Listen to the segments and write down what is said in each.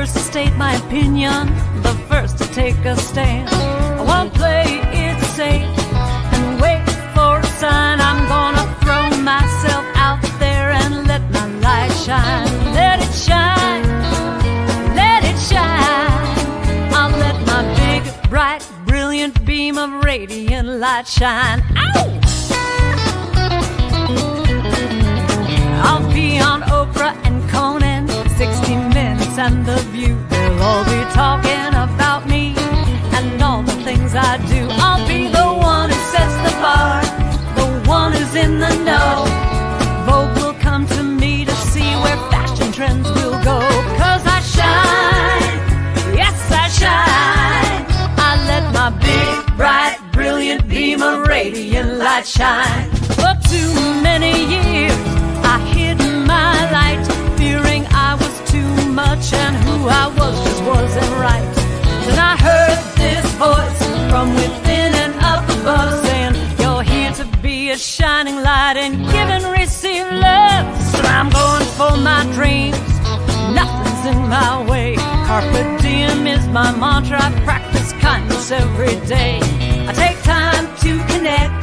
first to state my opinion, the first to take a stand. I won't play it safe and wait for a sign. I'm gonna throw myself out there and let my light shine. Let it shine, let it shine. I'll let my big, bright, brilliant beam of radiant light shine. Ow! I'll be on Oprah and Conan, 60 Minutes and The View. They'll all be talking about me and all the things I do. I'll be the one who sets the bar, the one who's in the know. Vogue will come to me to see where fashion trends will go. 'Cause I shine, yes I shine. I let my big, bright, brilliant beam of radiant light shine. For too many years I hid my light, fearing I was too much and who I was just wasn't right. Then I heard this voice from within and up above saying, you're here to be a shining light and give and receive love. So I'm going for my dreams, nothing's in my way. Carpe diem is my mantra, I practice kindness every day. I take time to connect,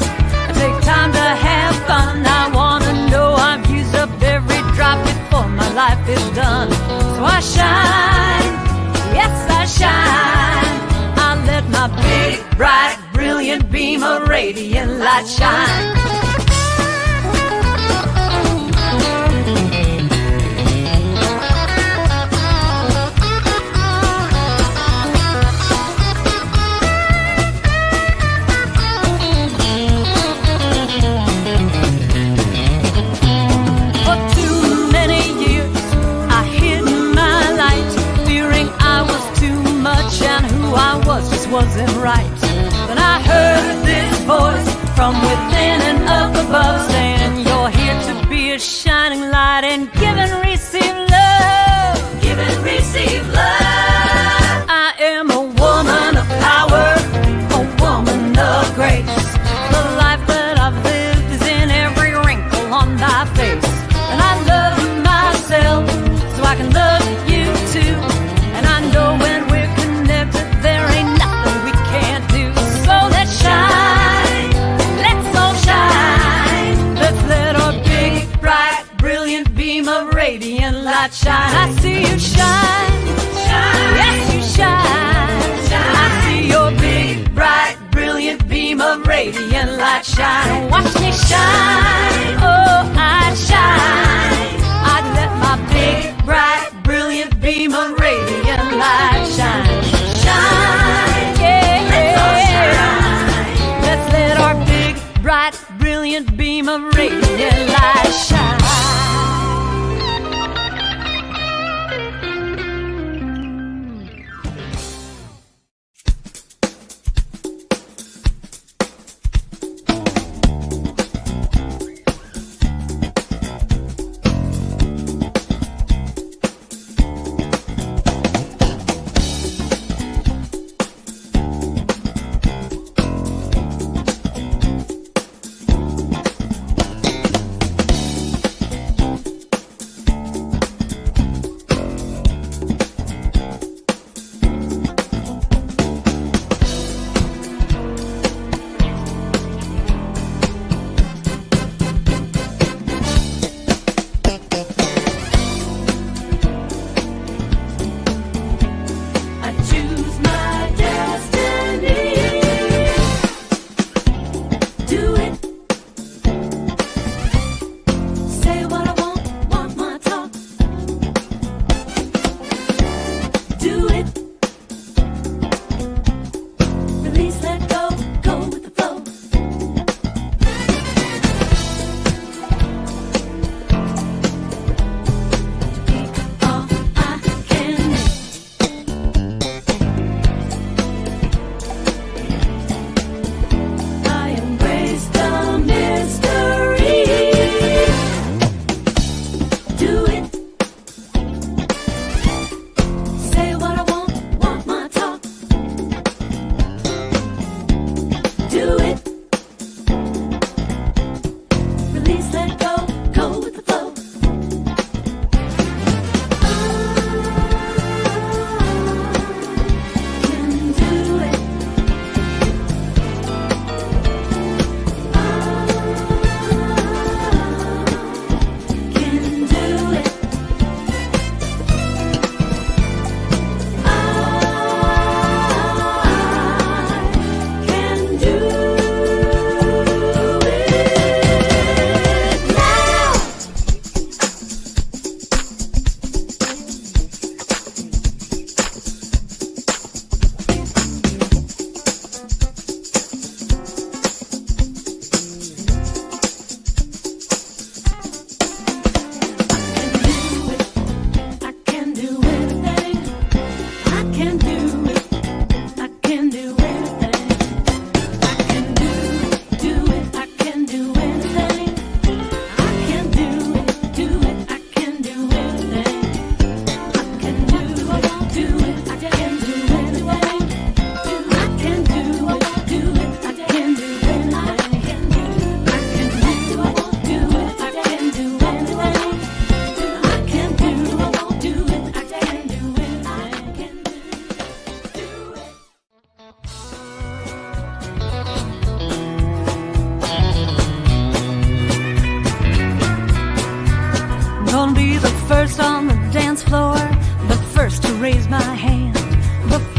I take time to have fun. I wanna know I've used up every drop before my life is done. So I shine, yes I shine. I let my big, bright, brilliant beam of radiant light shine. Wasn't right. Then I heard this voice from within and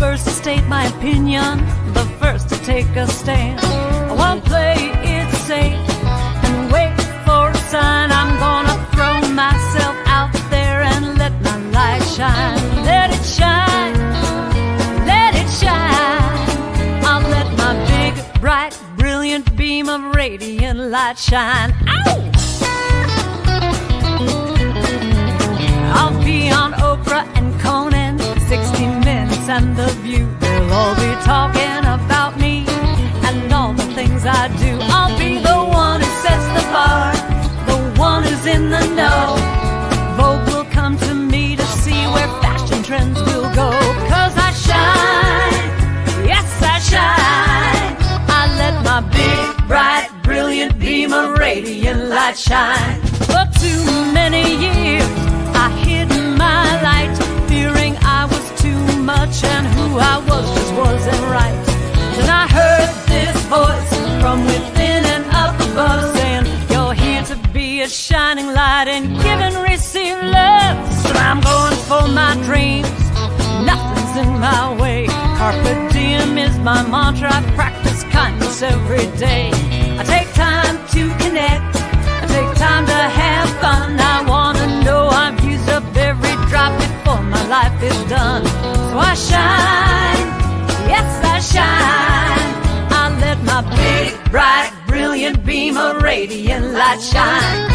first to state my opinion, the first to take a stand. I won't play it safe and wait for a sign. I'm gonna throw myself out there and let my light shine. Let it shine, let it shine. I'll let my big, bright, brilliant beam of radiant light shine. Ow! I'll be on Oprah and Conan, 60 Minutes and The View. They'll all be talking about me and all the things I do. I'll be the one who sets the bar, the one who's in the know. Vogue will come to me to see where fashion trends will go. 'Cause I shine, yes I shine. I let my big, bright, brilliant beam of radiant light shine. For too many years I hid my light, fearing I was too much and who I was just wasn't right. Then I heard this voice from within and up above saying, you're here to be a shining light and give and receive love. So I'm going for my dreams, nothing's in my way. Carpe diem is my mantra, I practice kindness every day. I take time to connect, I take time to have fun. I wanna know I've used up every drop before my life is done. So I shine, yes I shine. I let my big, bright, brilliant beam of radiant light shine.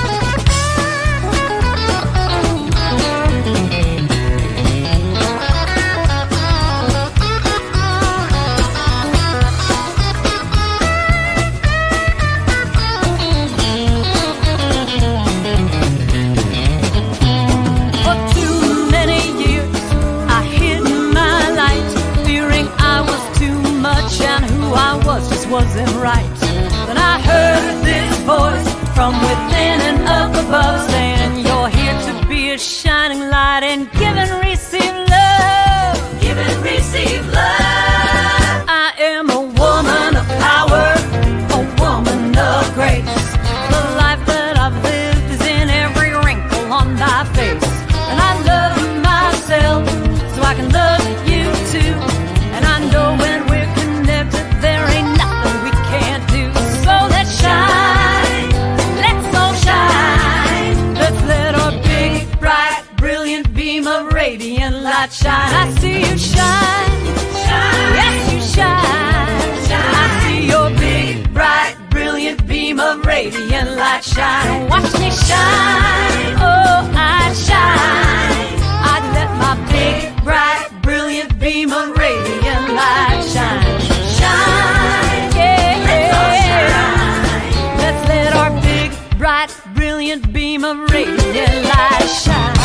Wasn't right. Then I heard this voice from within and up above saying, you're here to be a shining light and give and receive love. Give and receive love. I am a woman of power, a woman of grace. The life that I've lived is in every wrinkle on my face. And I love myself so I can love you too. And I know when we're connected there ain't nothing we can't do. So let's shine, let's all shine. Let's let our big, bright, brilliant beam of radiant light shine. I see you shine, shine. Yes you shine, shine. I see your big, bright, brilliant beam of radiant light shine. Watch me shine, oh I shine. I let my big, bright, brilliant beam of radiant light shine. Shine, yeah, let's all shine. Let's let our big, bright, brilliant beam of radiant light shine.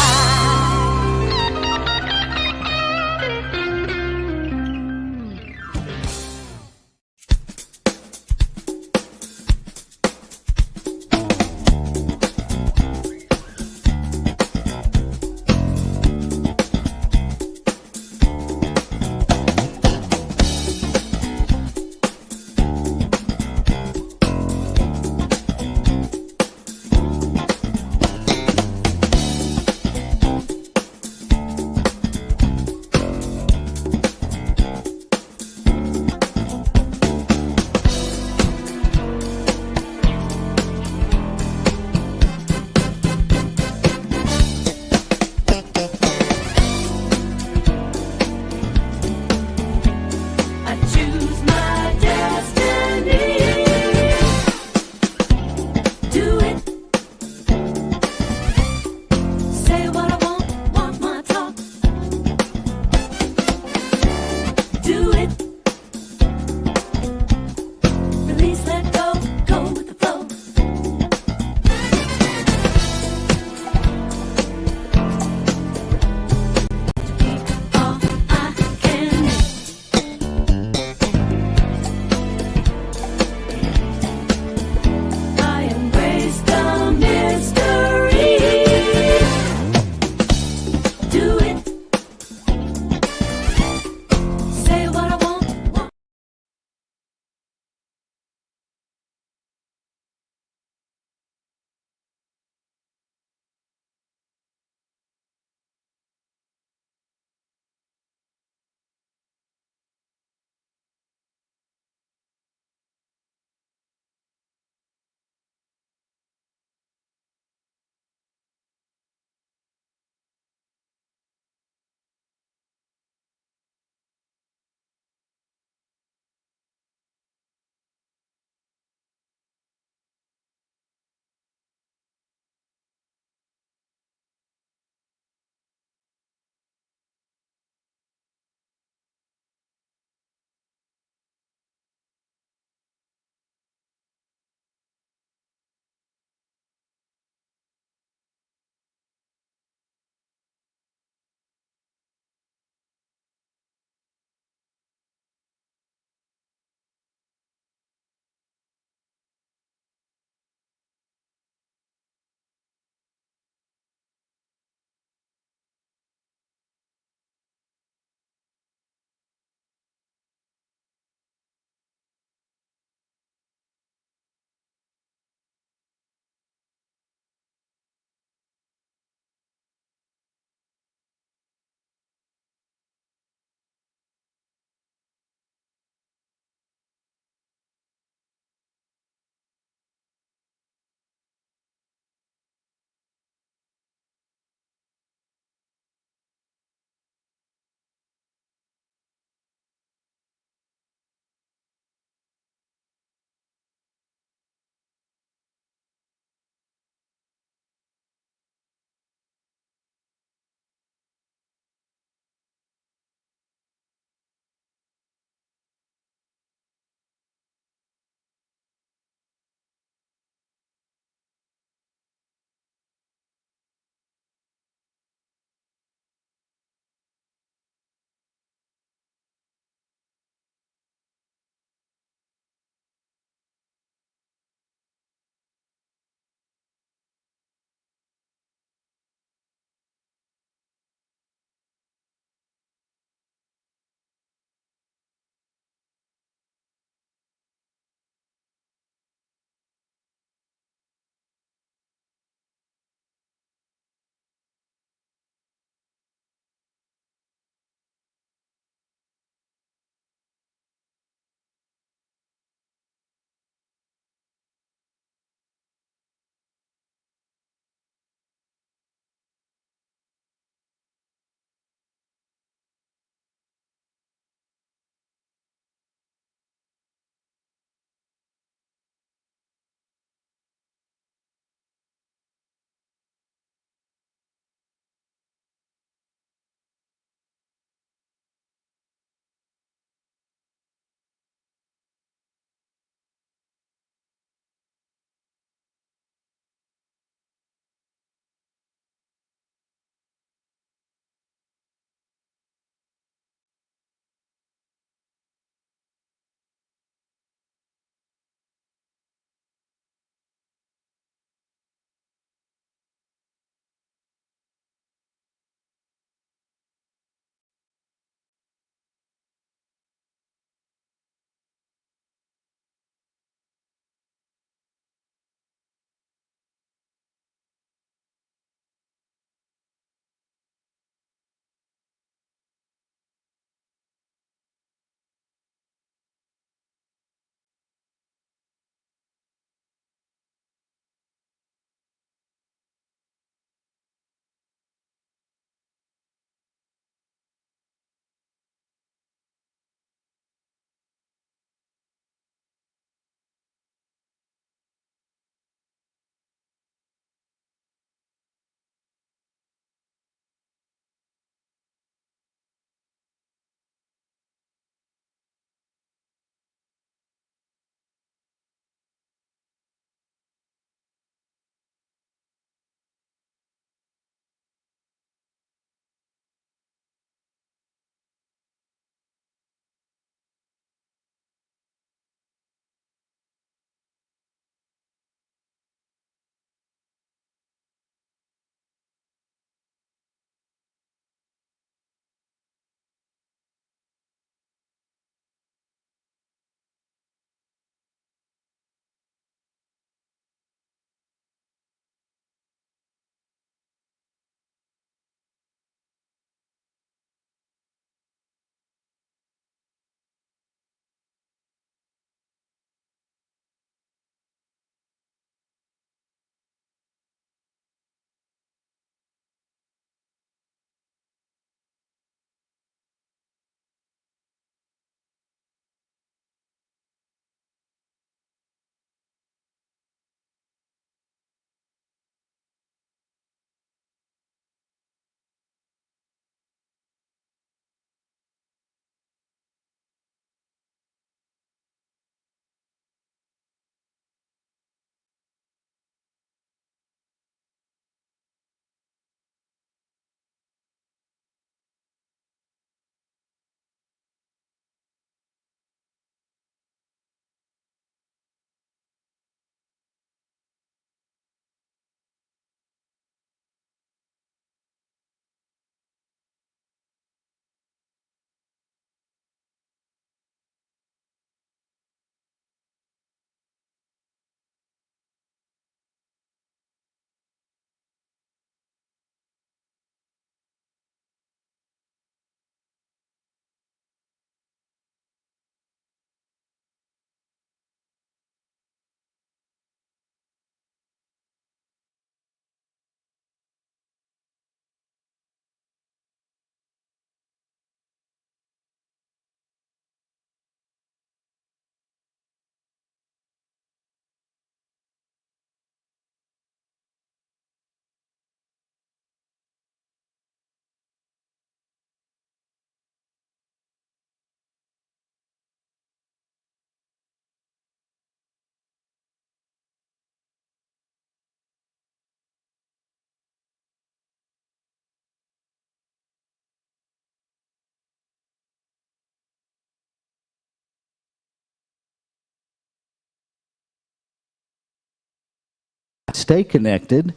stay connected,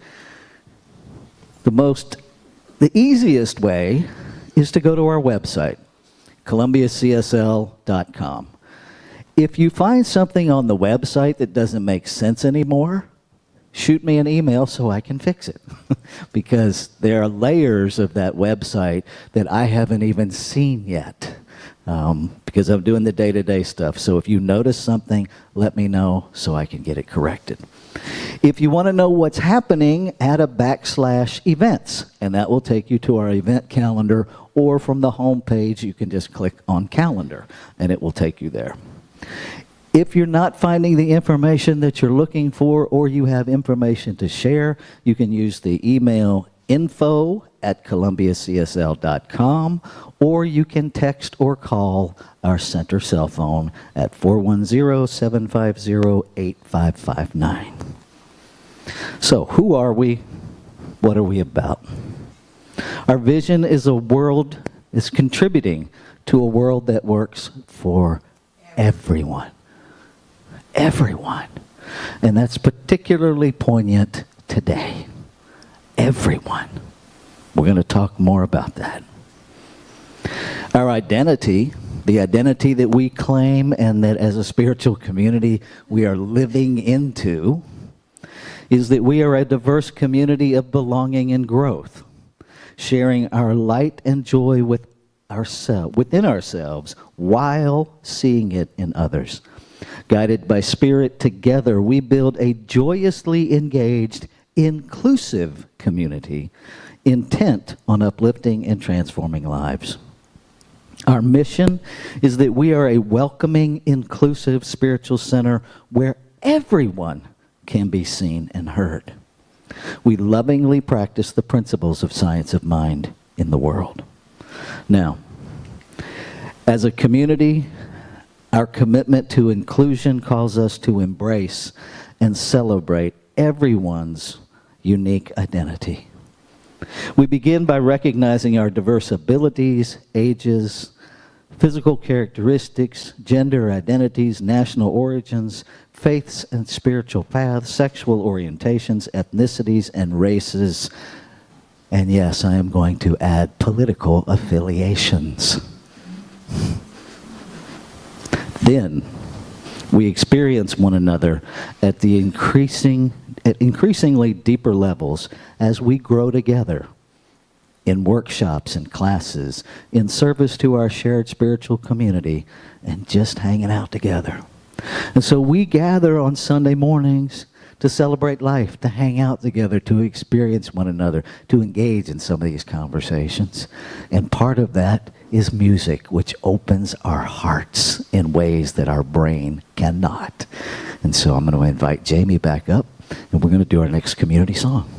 the easiest way is to go to our website, columbiacsl.com. If you find something on the website that doesn't make sense anymore, shoot me an email so I can fix it. Because there are layers of that website that I haven't even seen yet. Because I'm doing the day-to-day stuff. So if you notice something, let me know so I can get it corrected. If you want to know what's happening, add a /events, and that will take you to our event calendar, or from the home page, you can just click on calendar, and it will take you there. If you're not finding the information that you're looking for, or you have information to share, you can use the email info@columbiacsl.com, or you can text or call our center cell phone at 410-750-8559. So, who are we? What are we about? Our vision is contributing to a world that works for everyone. Everyone. And that's particularly poignant today. Everyone. We're going to talk more about that. Our identity, the identity that we claim and that as a spiritual community we are living into, is that we are a diverse community of belonging and growth, sharing our light and joy within ourselves while seeing it in others. Guided by Spirit, together we build a joyously engaged, inclusive community intent on uplifting and transforming lives. Our mission is that we are a welcoming, inclusive spiritual center where everyone can be seen and heard. We lovingly practice the principles of science of mind in the world. Now, as a community, our commitment to inclusion calls us to embrace and celebrate everyone's unique identity. We begin by recognizing our diverse abilities, ages, physical characteristics, gender identities, national origins, faiths and spiritual paths, sexual orientations, ethnicities, and races. And yes, I am going to add political affiliations. Then we experience one another at increasingly deeper levels as we grow together in workshops and classes, in service to our shared spiritual community, and just hanging out together. And so we gather on Sunday mornings to celebrate life, to hang out together, to experience one another, to engage in some of these conversations. And part of that is music, which opens our hearts in ways that our brain cannot. And so I'm going to invite Jami back up, and we're going to do our next community song.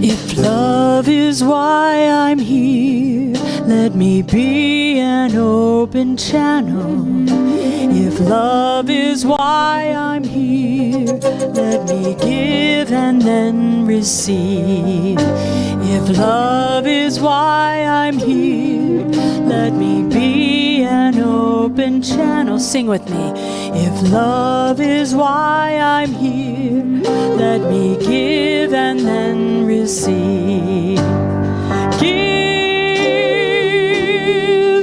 If love is why I'm here, let me be an open channel. If love is why I'm here, let me give and then receive. If love is why I'm here, let me be an open channel. Sing with me. If love is why I'm here, let me give and then receive. Give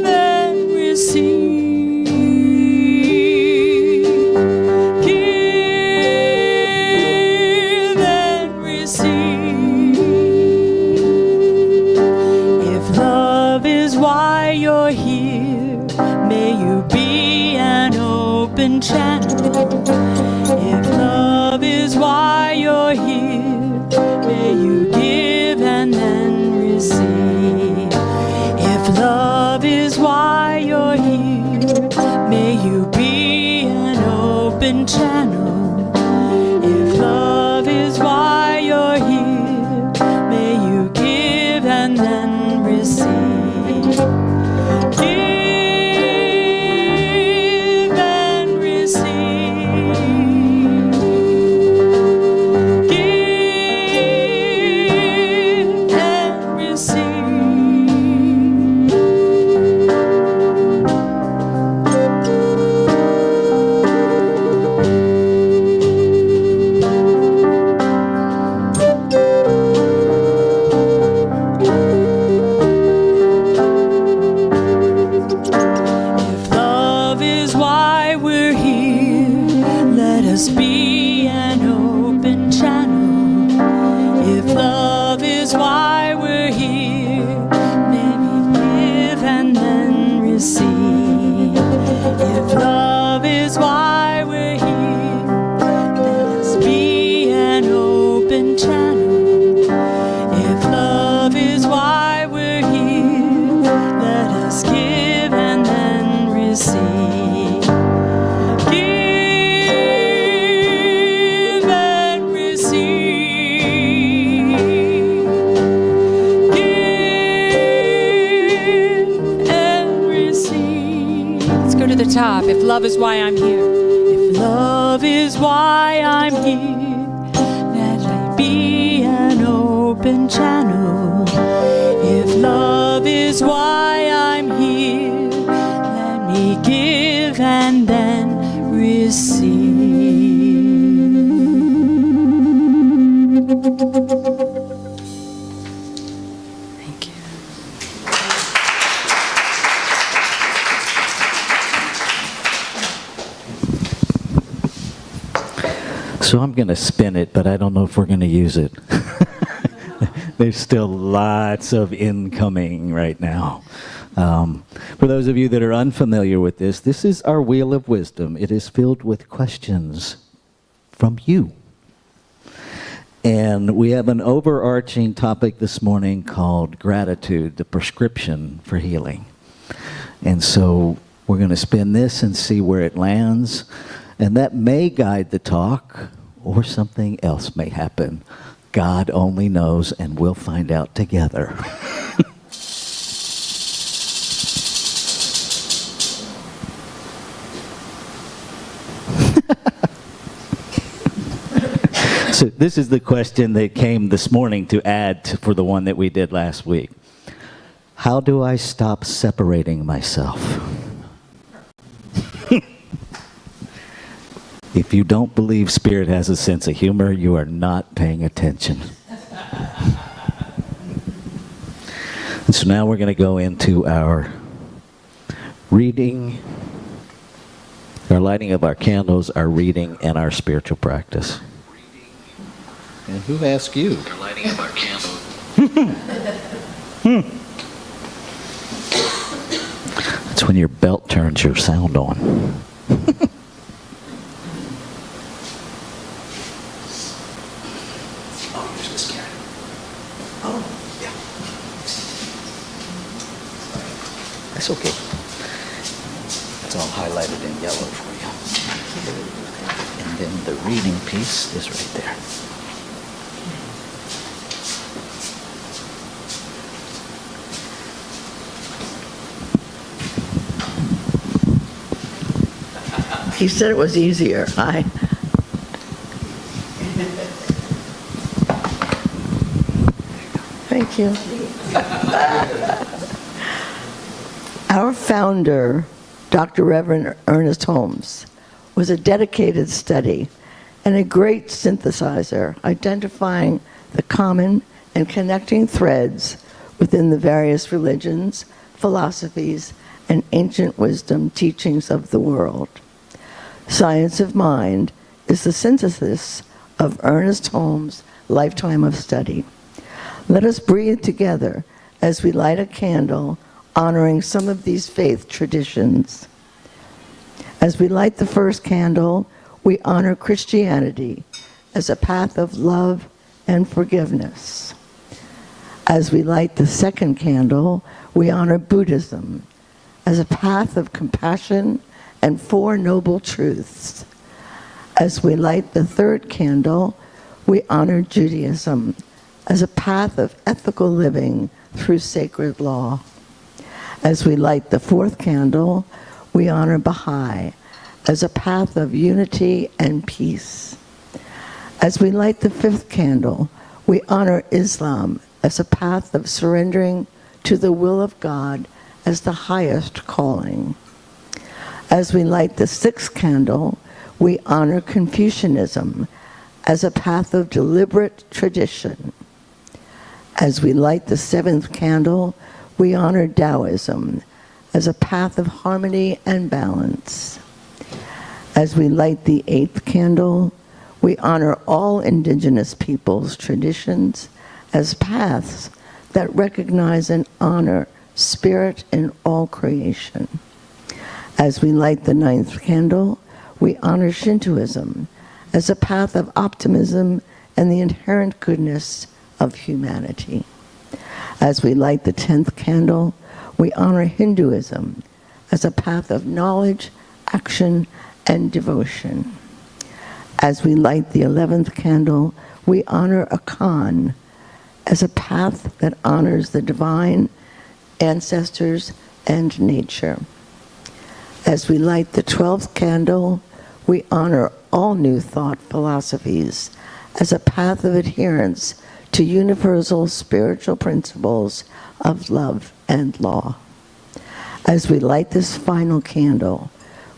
and receive. Give and receive. you be an open channel. If love is why you're here, may you give and then receive. If love is why you're here, may you be an open channel. If love is why you're here, may you give and then receive. Give and receive. Give and receive. If love is why we're here, let us be an open channel. If love is why we're here, may we give and then receive. If love is why we're here, let us be an open channel. If love is why we're here, let us give and then receive. Give and receive. Give and receive. Let's go to the top. If love is why I'm here. If love is why I'm here, let I be an open channel. If love is why I'm here, let me give and then receive. Thank you. So I'm going to spin it, but I don't know if we're going to use it. There's still lots of incoming right now. For those of you that are unfamiliar with this is our Wheel of Wisdom. It is filled with questions from you. And we have an overarching topic this morning called gratitude, the prescription for healing. And so we're going to spin this and see where it lands. And that may guide the talk, or something else may happen. God only knows, and we'll find out together. So this is the question that came this morning to add for the one that we did last week. How do I stop separating myself? If you don't believe Spirit has a sense of humor, you are not paying attention. And so now we're going to go into our reading, our lighting of our candles, our reading, and our spiritual practice. And who asked you? Our lighting of our candles. That's when your belt turns your sound on. That's okay. It's all highlighted in yellow for you. And then the reading piece is right there. He said it was easier. Thank you. Our founder, Dr. Reverend Ernest Holmes, was a dedicated study and a great synthesizer, identifying the common and connecting threads within the various religions, philosophies, and ancient wisdom teachings of the world. Science of Mind is the synthesis of Ernest Holmes' lifetime of study. Let us breathe together as we light a candle honoring some of these faith traditions. As we light the first candle, we honor Christianity as a path of love and forgiveness. As we light the second candle, we honor Buddhism as a path of compassion and Four Noble Truths. As we light the third candle, we honor Judaism as a path of ethical living through sacred law. As we light the fourth candle, we honor Baha'i as a path of unity and peace. As we light the fifth candle, we honor Islam as a path of surrendering to the will of God as the highest calling. As we light the sixth candle, we honor Confucianism as a path of deliberate tradition. As we light the seventh candle, we honor Taoism as a path of harmony and balance. As we light the eighth candle, we honor all indigenous peoples' traditions as paths that recognize and honor spirit in all creation. As we light the ninth candle, we honor Shintoism as a path of optimism and the inherent goodness of humanity. As we light the 10th candle, we honor Hinduism as a path of knowledge, action, and devotion. As we light the 11th candle, we honor Akan as a path that honors the divine, ancestors, and nature. As we light the 12th candle, we honor all New Thought philosophies as a path of adherence to universal spiritual principles of love and law. As we light this final candle,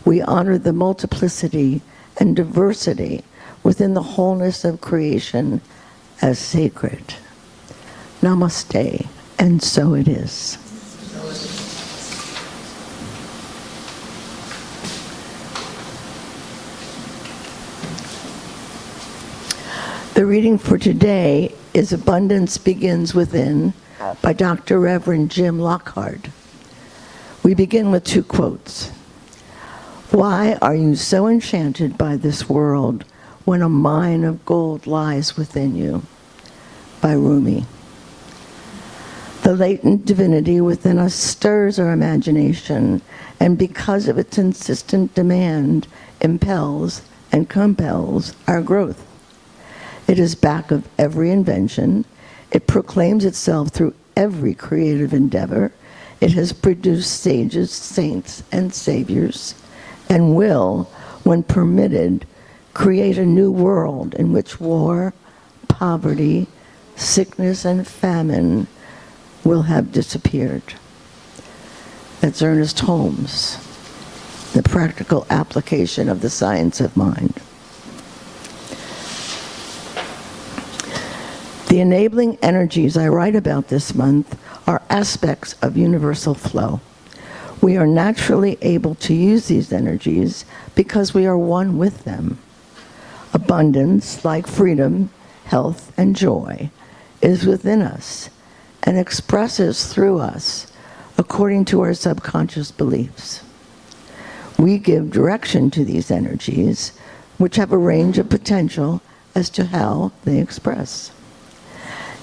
we honor the multiplicity and diversity within the wholeness of creation as sacred. Namaste, and so it is. The reading for today is Abundance Begins Within by Dr. Reverend Jim Lockhart. We begin with two quotes. Why are you so enchanted by this world when a mine of gold lies within you? By Rumi. The latent divinity within us stirs our imagination, and because of its insistent demand, impels and compels our growth. It is back of every invention. It proclaims itself through every creative endeavor. It has produced sages, saints, and saviors, and will, when permitted, create a new world in which war, poverty, sickness, and famine will have disappeared. That's Ernest Holmes, The Practical Application of the Science of Mind. The enabling energies I write about this month are aspects of universal flow. We are naturally able to use these energies because we are one with them. Abundance, like freedom, health, and joy, is within us and expresses through us according to our subconscious beliefs. We give direction to these energies, which have a range of potential as to how they express.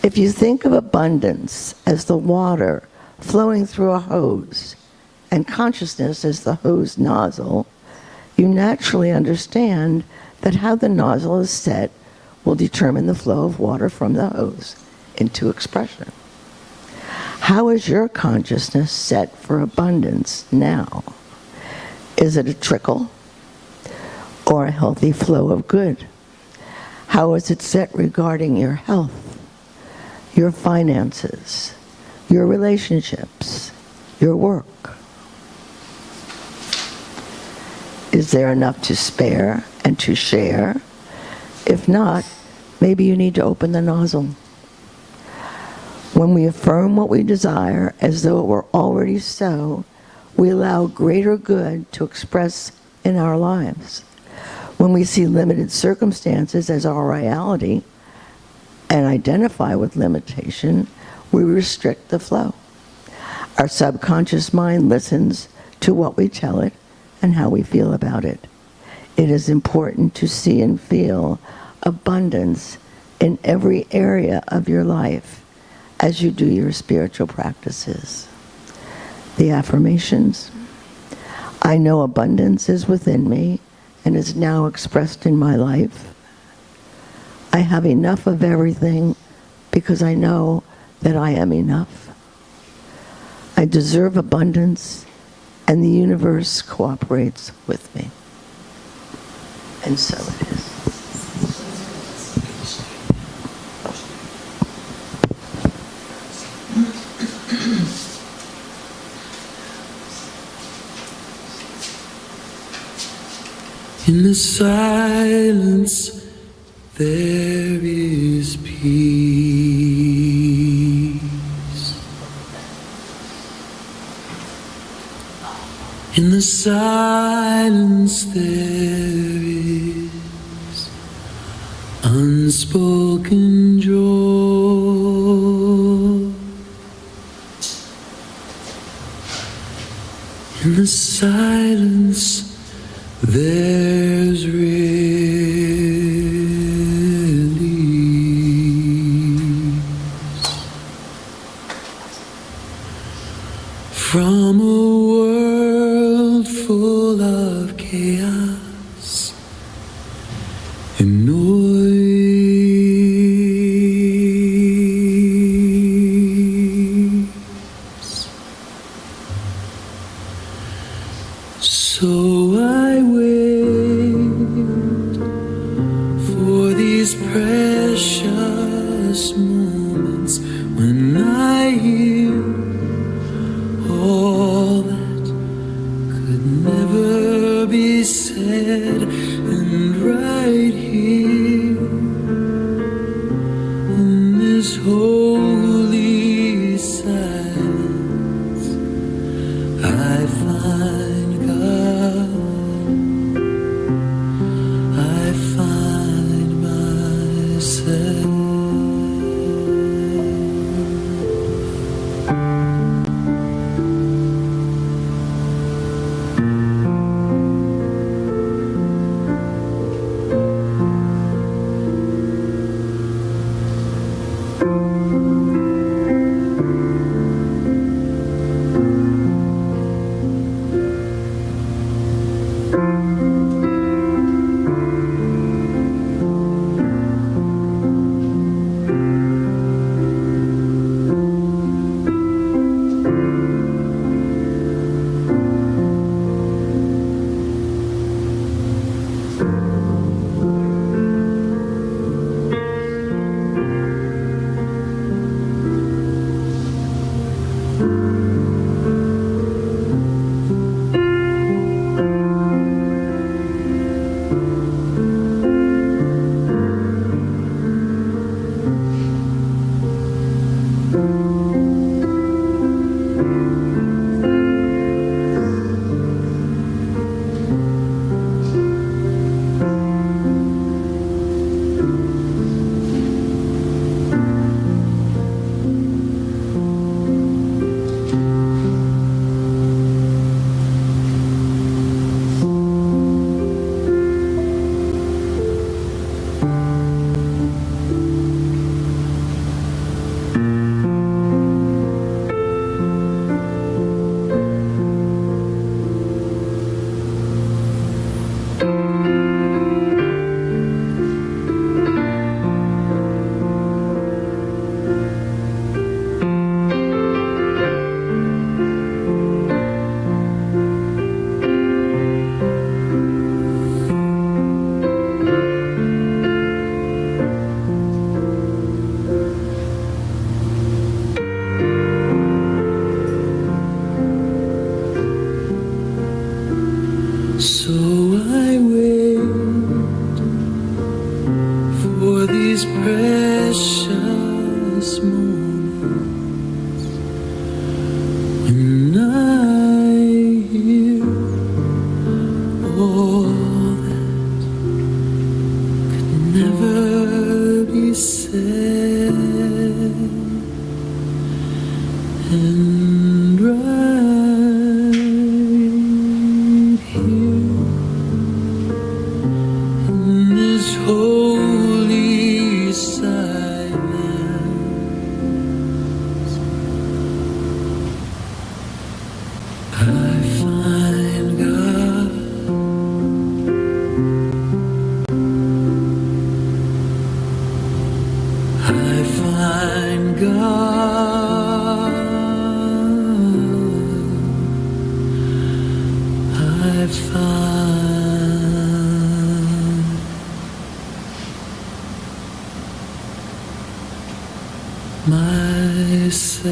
If you think of abundance as the water flowing through a hose and consciousness as the hose nozzle, you naturally understand that how the nozzle is set will determine the flow of water from the hose into expression. How is your consciousness set for abundance now? Is it a trickle or a healthy flow of good? How is it set regarding your health, your finances, your relationships, your work? Is there enough to spare and to share? If not, maybe you need to open the nozzle. When we affirm what we desire as though it were already so, we allow greater good to express in our lives. When we see limited circumstances as our reality and identify with limitation, we restrict the flow. Our subconscious mind listens to what we tell it and how we feel about it. It is important to see and feel abundance in every area of your life as you do your spiritual practices. The affirmations. I know abundance is within me and is now expressed in my life. I have enough of everything because I know that I am enough. I deserve abundance and the universe cooperates with me. And so it is. In the silence, there is peace. In the silence, there is unspoken joy. In the silence, there's release from a world full of chaos and noise. So I wait for these precious moments when I hear all that could never be said, and right here in this holy silence I find God. I find myself. So I wait for these precious moments when I hear all that could never be said, and right here found myself.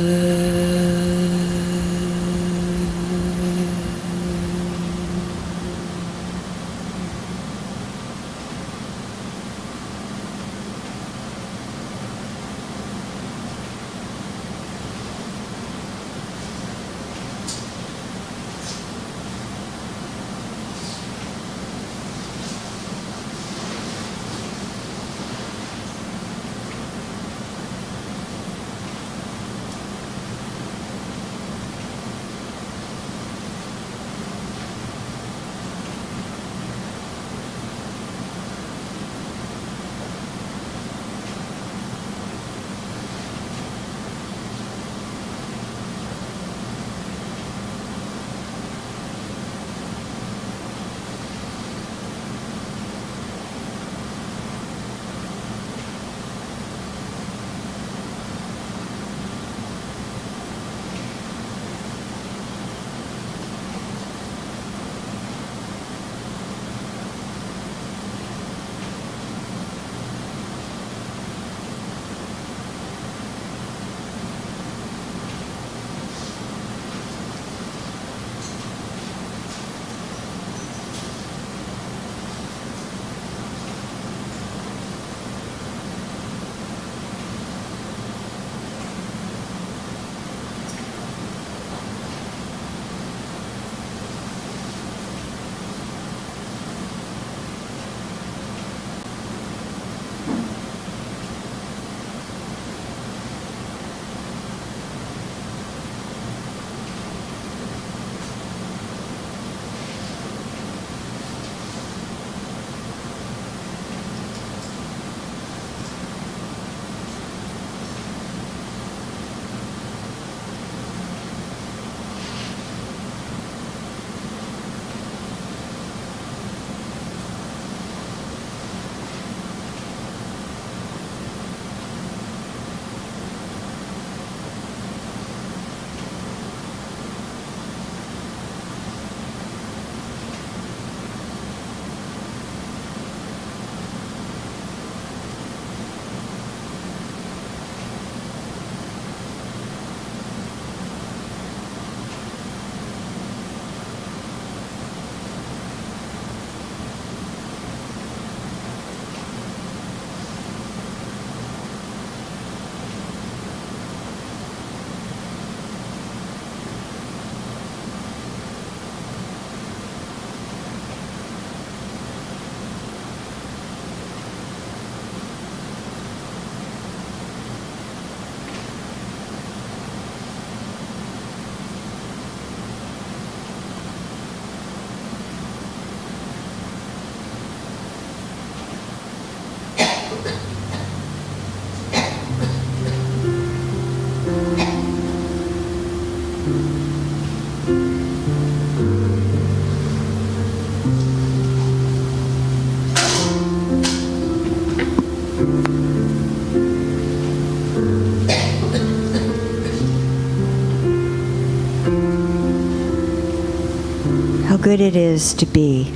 How good it is to be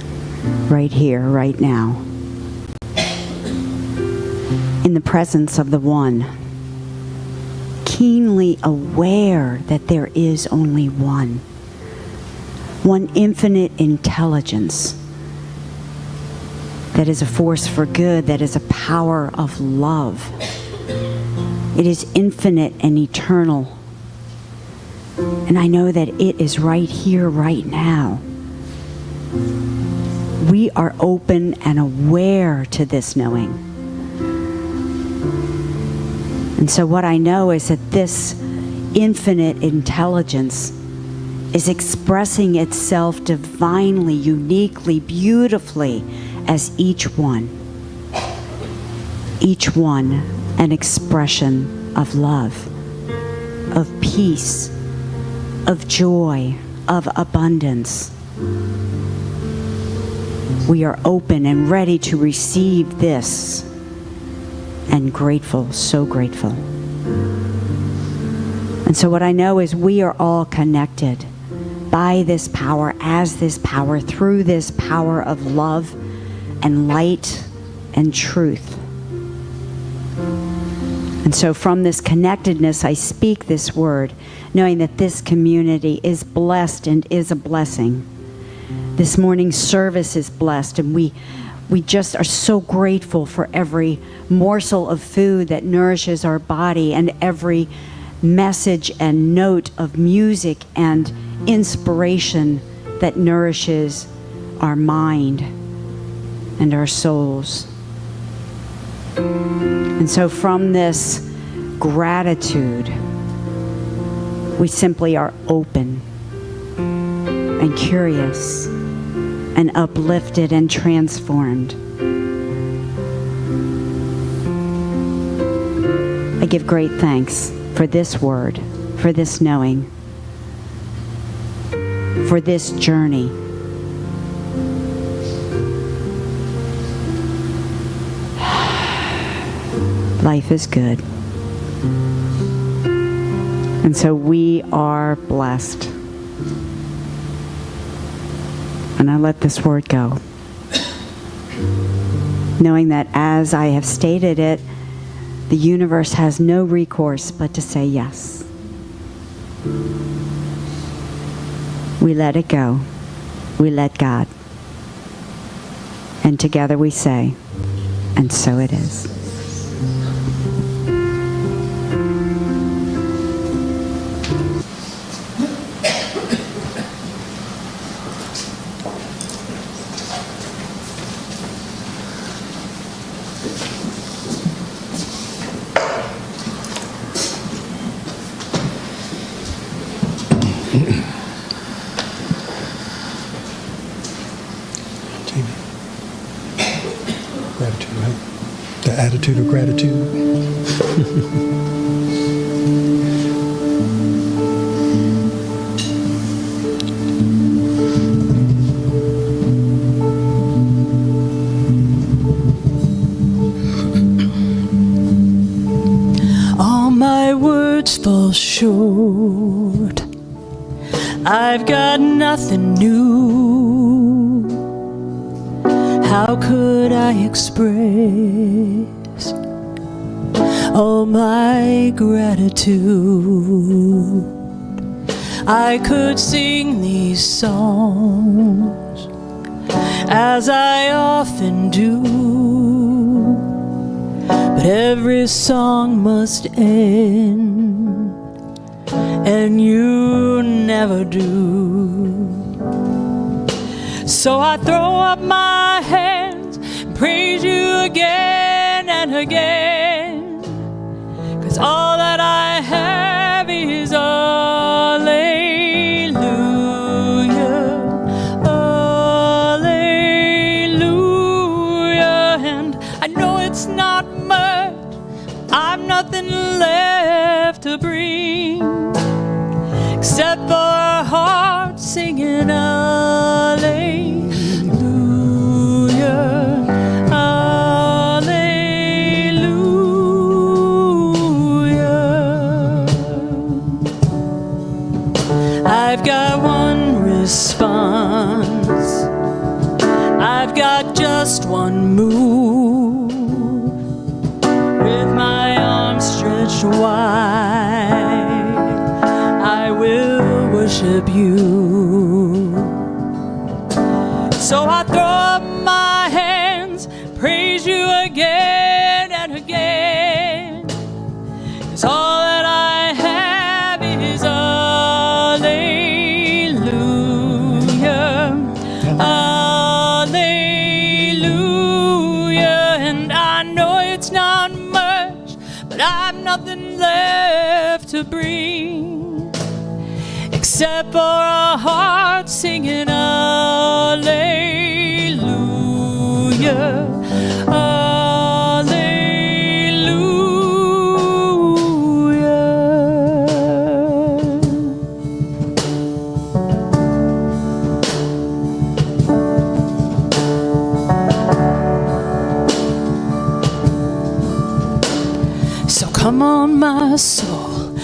right here, right now, in the presence of the One, keenly aware that there is only one infinite intelligence that is a force for good, that is a power of love. It is infinite and eternal. And I know that it is right here, right now. We are open and aware to this knowing. And so what I know is that this infinite intelligence is expressing itself divinely, uniquely, beautifully as each one an expression of love, of peace, of joy, of abundance. We are open and ready to receive this, and grateful, so grateful. And so what I know is we are all connected by this power, as this power, through this power of love and light and truth. And so from this connectedness, I speak this word, knowing that this community is blessed and is a blessing. This morning's service is blessed, and we just are so grateful for every morsel of food that nourishes our body, and every message and note of music and inspiration that nourishes our mind and our souls. And so from this gratitude, we simply are open and curious and uplifted and transformed. I give great thanks for this word, for this knowing, for this journey. Life is good. And so we are blessed. And I let this word go, knowing that as I have stated it, the universe has no recourse but to say yes. We let it go. We let God. And together we say, and so it is. Gratitude, right? The attitude of gratitude. All my words fall short. I've got nothing new. How could I express all my gratitude? I could sing these songs as I often do, but every song must end, and you never do. So I throw up my hands and praise you again and again, 'cause all that I have is hallelujah, hallelujah. And I know it's not much, I've nothing left to bring except for a heart singing hallelujah, hallelujah. I've got one response, I've got just one move, with my arms stretched wide, I will worship you. So I throw up my hands, praise you again and again, 'cause all that I have is hallelujah, hallelujah. And I know it's not much, but I've nothing left to bring except for a heart singing hallelujah, hallelujah. So come on, my soul,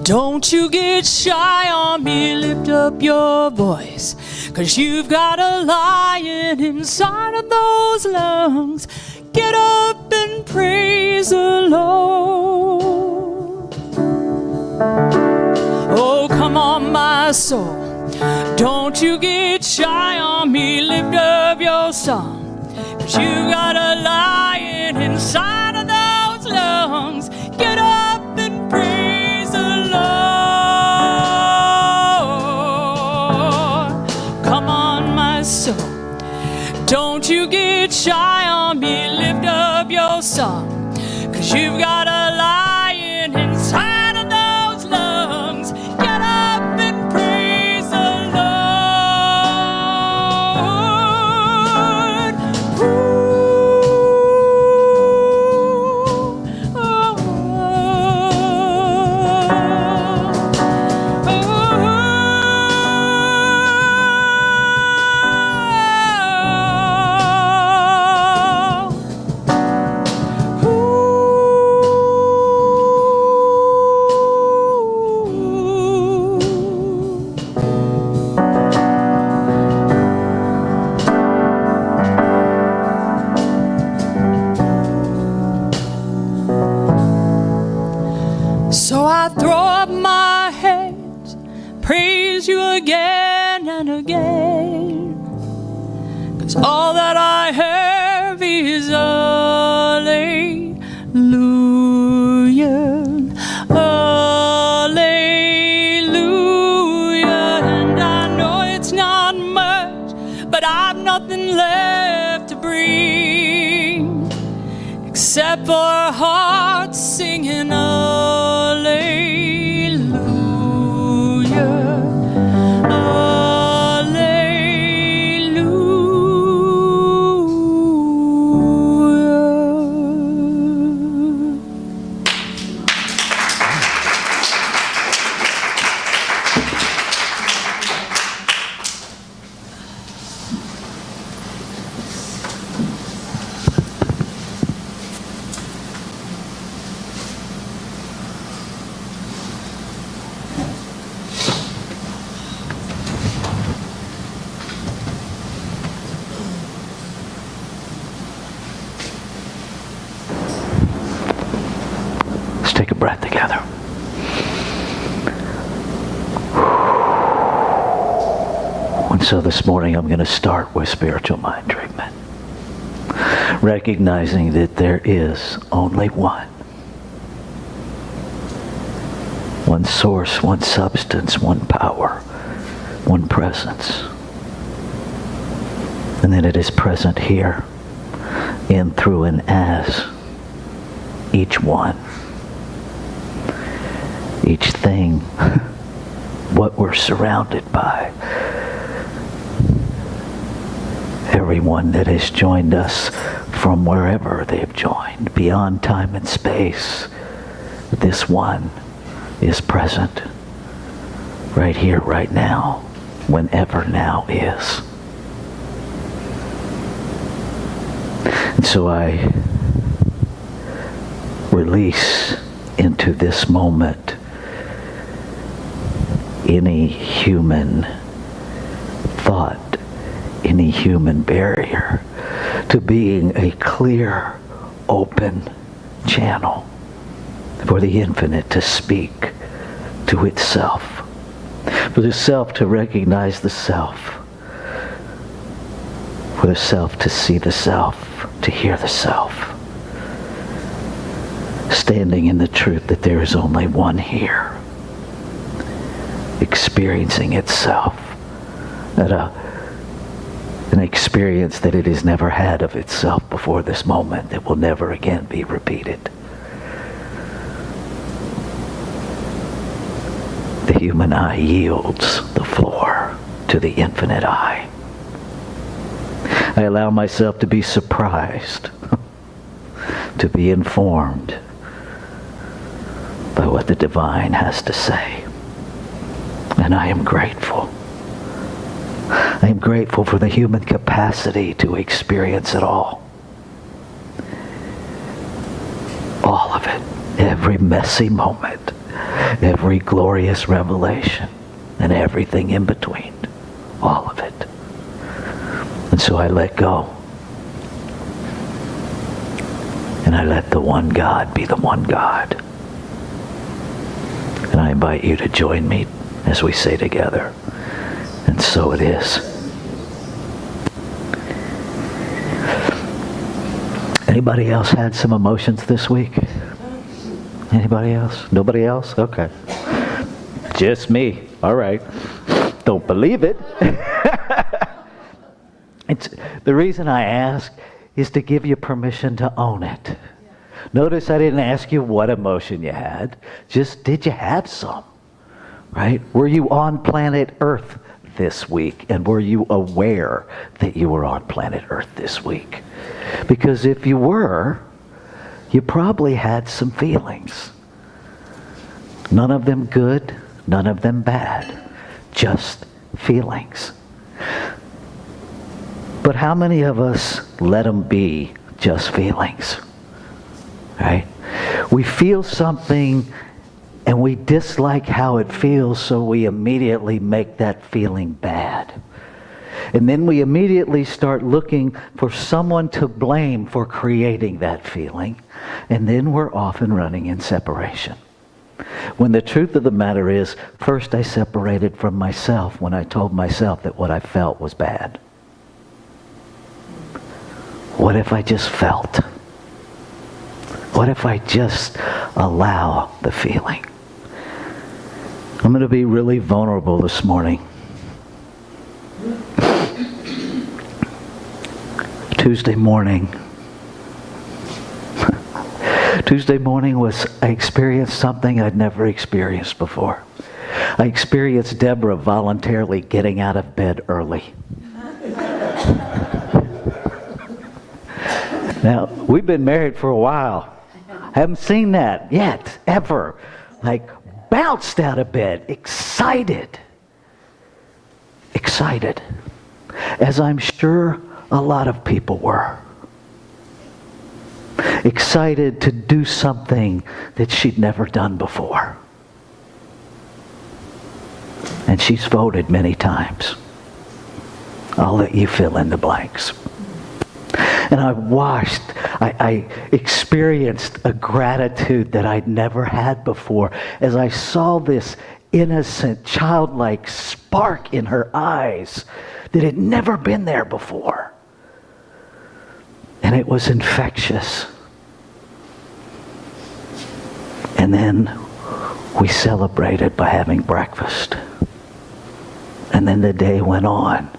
Don't you get shy on me, lift up your voice, 'cause you've got a lion inside of those lungs. Get up and praise the Lord. Oh, come on, my soul. Don't you get shy on me, lift up your song, 'cause you got a lion inside of those lungs. Get up and praise the Lord. Come on, my soul. Don't you get shy on me, lift up your song, 'cause you've got a lion inside of those lungs. Get up and praise the Lord. So I throw up my hands, praise you again and again, 'cause all that I have is hallelujah, hallelujah. And I know it's not much, but I've nothing left to bring except for a heart singing Take a breath together. And so this morning I'm going to start with spiritual mind treatment, recognizing that there is only one source, one substance, one power, one presence, and that it is present here, in, through, and as each one, each thing, what we're surrounded by, everyone that has joined us from wherever they've joined, beyond time and space. This one is present right here, right now, whenever now is. And so I release into this moment any human thought, any human barrier, to being a clear, open channel for the infinite to speak to itself, for the self to recognize the self, for the self to see the self, to hear the self, standing in the truth that there is only one here, experiencing itself at an experience that it has never had of itself before this moment, that will never again be repeated. The human eye yields the floor to the infinite eye. I allow myself to be surprised, to be informed by what the divine has to say. And I am grateful. I am grateful for the human capacity to experience it all. All of it, every messy moment, every glorious revelation, and everything in between. All of it. And so I let go. And I let the one God be the one God. And I invite you to join me as we say together, and so it is. Anybody else had some emotions this week? Anybody else? Nobody else? Okay. Just me. All right. Don't believe it. The reason I ask is to give you permission to own it. Notice I didn't ask you what emotion you had. Just, did you have some? Right? Were you on planet Earth this week? And were you aware that you were on planet Earth this week? Because if you were, you probably had some feelings. None of them good, none of them bad. Just feelings. But how many of us let them be just feelings? Right? We feel something and we dislike how it feels, so we immediately make that feeling bad. And then we immediately start looking for someone to blame for creating that feeling. And then we're off and running in separation. When the truth of the matter is, first I separated from myself when I told myself that what I felt was bad. What if I just felt? What if I just allow the feeling? I'm going to be really vulnerable this morning. Tuesday morning I experienced something I'd never experienced before. I experienced Deborah voluntarily getting out of bed early. Now, we've been married for a while. Haven't seen that yet, ever. Like, bounced out of bed, excited. Excited. As I'm sure a lot of people were. Excited to do something that she'd never done before. And she's voted many times. I'll let you fill in the blanks. And I experienced a gratitude that I'd never had before as I saw this innocent, childlike spark in her eyes that had never been there before. And it was infectious. And then we celebrated by having breakfast. And then the day went on.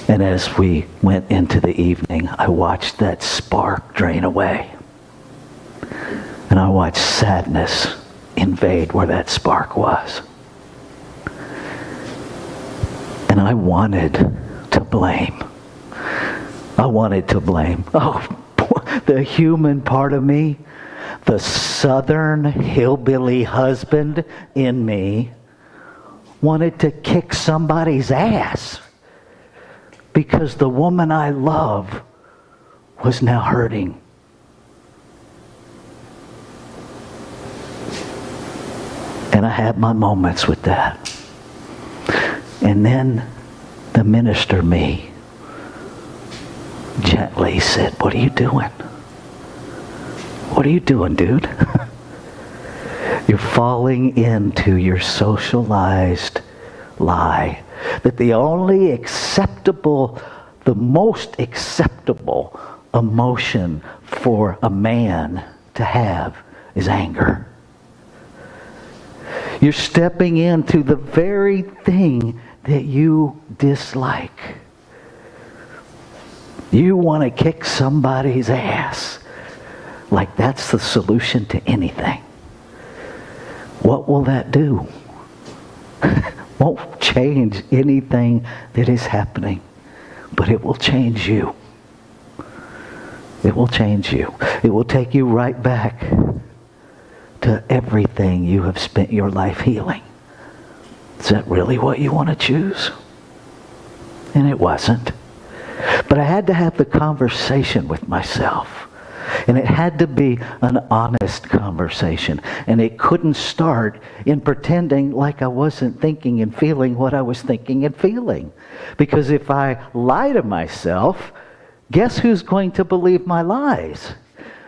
And as we went into the evening, I watched that spark drain away. And I watched sadness invade where that spark was. And I wanted to blame. I wanted to blame. Oh, the human part of me, the southern hillbilly husband in me, wanted to kick somebody's ass. Because the woman I love was now hurting. And I had my moments with that. And then the minister me gently said, "What are you doing? What are you doing, dude? You're falling into your socialized lie that the most acceptable emotion for a man to have is anger. You're stepping into the very thing that you dislike. You want to kick somebody's ass like that's the solution to anything. What will that do? Won't change anything that is happening, but it will change you. It will change you. It will take you right back to everything you have spent your life healing. Is that really what you want to choose? And it wasn't. But I had to have the conversation with myself. And it had to be an honest conversation. And it couldn't start in pretending like I wasn't thinking and feeling what I was thinking and feeling. Because if I lie to myself, guess who's going to believe my lies?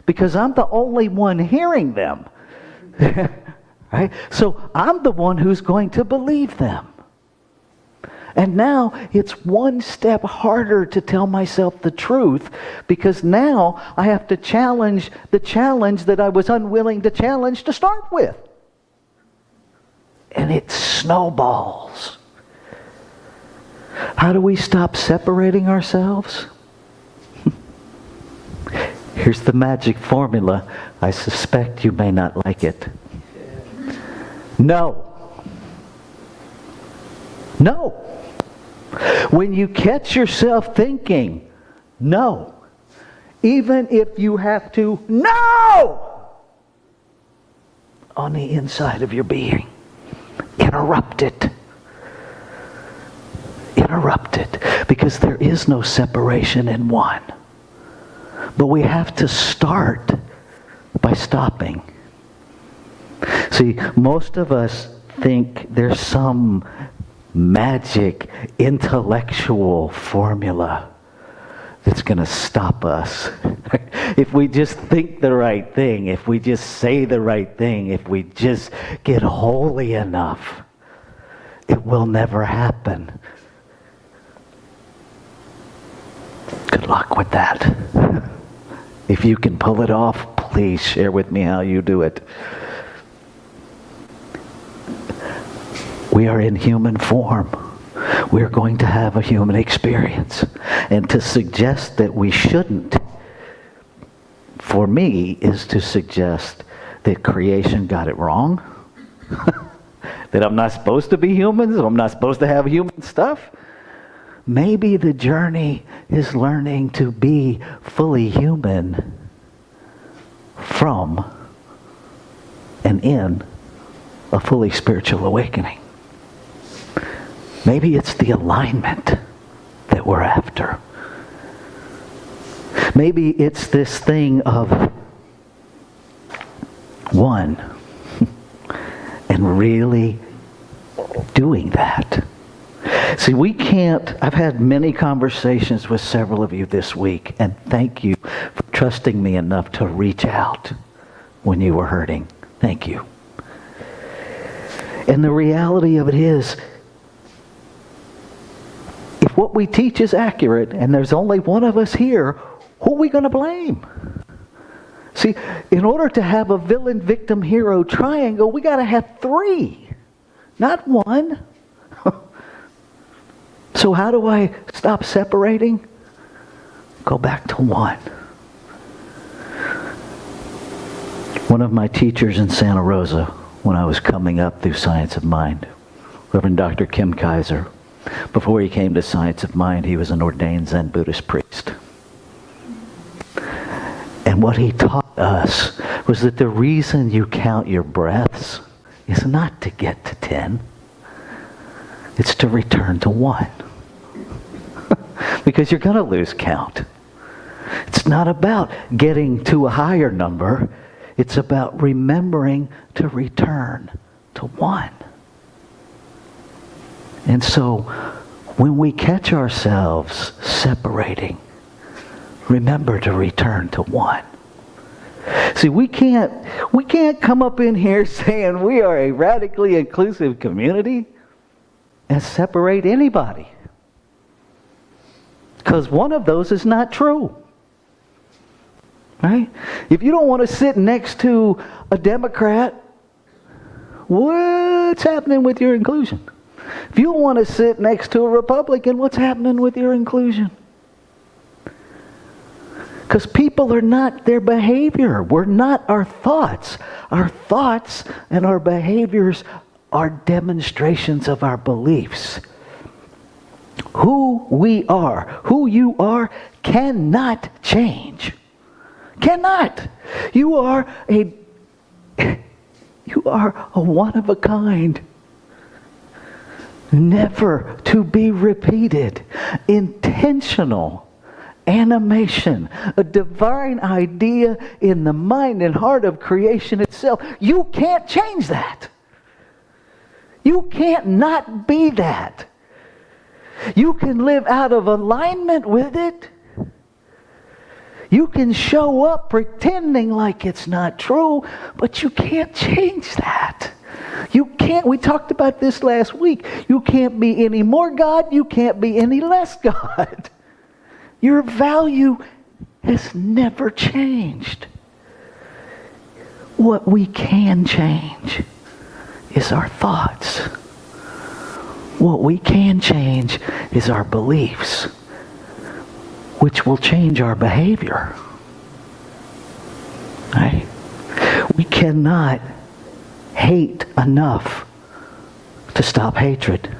Because I'm the only one hearing them. Right? So I'm the one who's going to believe them. And now it's one step harder to tell myself the truth, because now I have to challenge the challenge that I was unwilling to challenge to start with. And it snowballs. How do we stop separating ourselves? Here's the magic formula. I suspect you may not like it. No. No. When you catch yourself thinking, no, even if you have to, no, on the inside of your being, interrupt it. Interrupt it. Because there is no separation in one. But we have to start by stopping. See, most of us think there's some magic intellectual formula that's going to stop us. If we just think the right thing, if we just say the right thing, if we just get holy enough, it will never happen. Good luck with that. If you can pull it off, please share with me how you do it. We are in human form. We're going to have a human experience. And to suggest that we shouldn't, for me, is to suggest that creation got it wrong. That I'm not supposed to be human, so I'm not supposed to have human stuff. Maybe the journey is learning to be fully human from and in a fully spiritual awakening. Maybe it's the alignment that we're after. Maybe it's this thing of one and really doing that. See, we can't, I've had many conversations with several of you this week, and thank you for trusting me enough to reach out when you were hurting. Thank you. And the reality of it is, if what we teach is accurate, and there's only one of us here, who are we going to blame? See, in order to have a villain, victim, hero triangle, we got to have three, not one. So how do I stop separating? Go back to one. One of my teachers in Santa Rosa, when I was coming up through Science of Mind, Reverend Dr. Kim Kaiser, before he came to Science of Mind, he was an ordained Zen Buddhist priest. And what he taught us was that the reason you count your breaths is not to get to 10. It's to return to 1. Because you're going to lose count. It's not about getting to a higher number. It's about remembering to return to 1. And so, when we catch ourselves separating, remember to return to 1. See, we can't come up in here saying we are a radically inclusive community and separate anybody. Because one of those is not true. Right? If you don't want to sit next to a Democrat, what's happening with your inclusion? If you don't want to sit next to a Republican, what's happening with your inclusion? Because people are not their behavior. We're not our thoughts. Our thoughts and our behaviors are demonstrations of our beliefs. Who we are, who you are, cannot change. Cannot. You are a one of a kind. Never to be repeated. Intentional animation, a divine idea in the mind and heart of creation itself. You can't change that. You can't not be that. You can live out of alignment with it. You can show up pretending like it's not true, but you can't change that. You can't, we talked about this last week. You can't be any more God, you can't be any less God. Your value has never changed. What we can change is our thoughts. What we can change is our beliefs, which will change our behavior. Right? We cannot hate enough to stop hatred.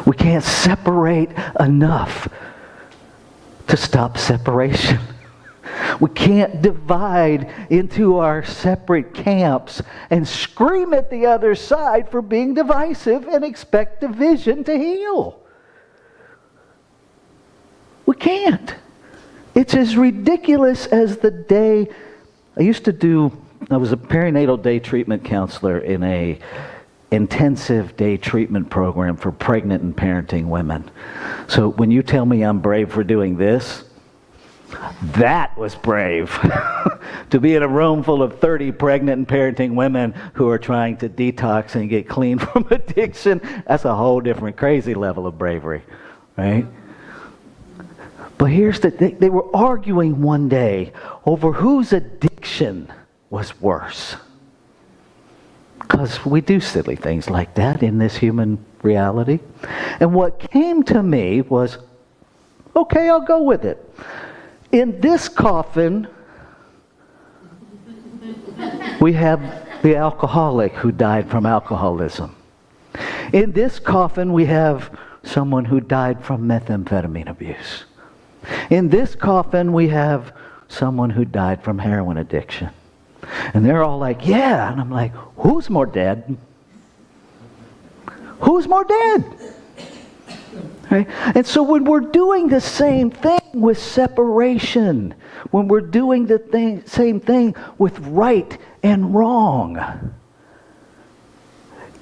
We can't separate enough to stop separation. We can't divide into our separate camps and scream at the other side for being divisive and expect division to heal. We can't. It's as ridiculous as the day I was a perinatal day treatment counselor in a intensive day treatment program for pregnant and parenting women. So when you tell me I'm brave for doing this, that was brave. To be in a room full of 30 pregnant and parenting women who are trying to detox and get clean from addiction, that's a whole different crazy level of bravery, right? But here's the thing. They were arguing one day over whose addiction was worse. Because we do silly things like that in this human reality. And what came to me was, okay, I'll go with it. In this coffin, we have the alcoholic who died from alcoholism. In this coffin, we have someone who died from methamphetamine abuse. In this coffin, we have someone who died from heroin addiction. And they're all like, yeah. And I'm like, who's more dead? Who's more dead? Right? And so when we're doing the same thing with separation, when we're doing the same thing with right and wrong,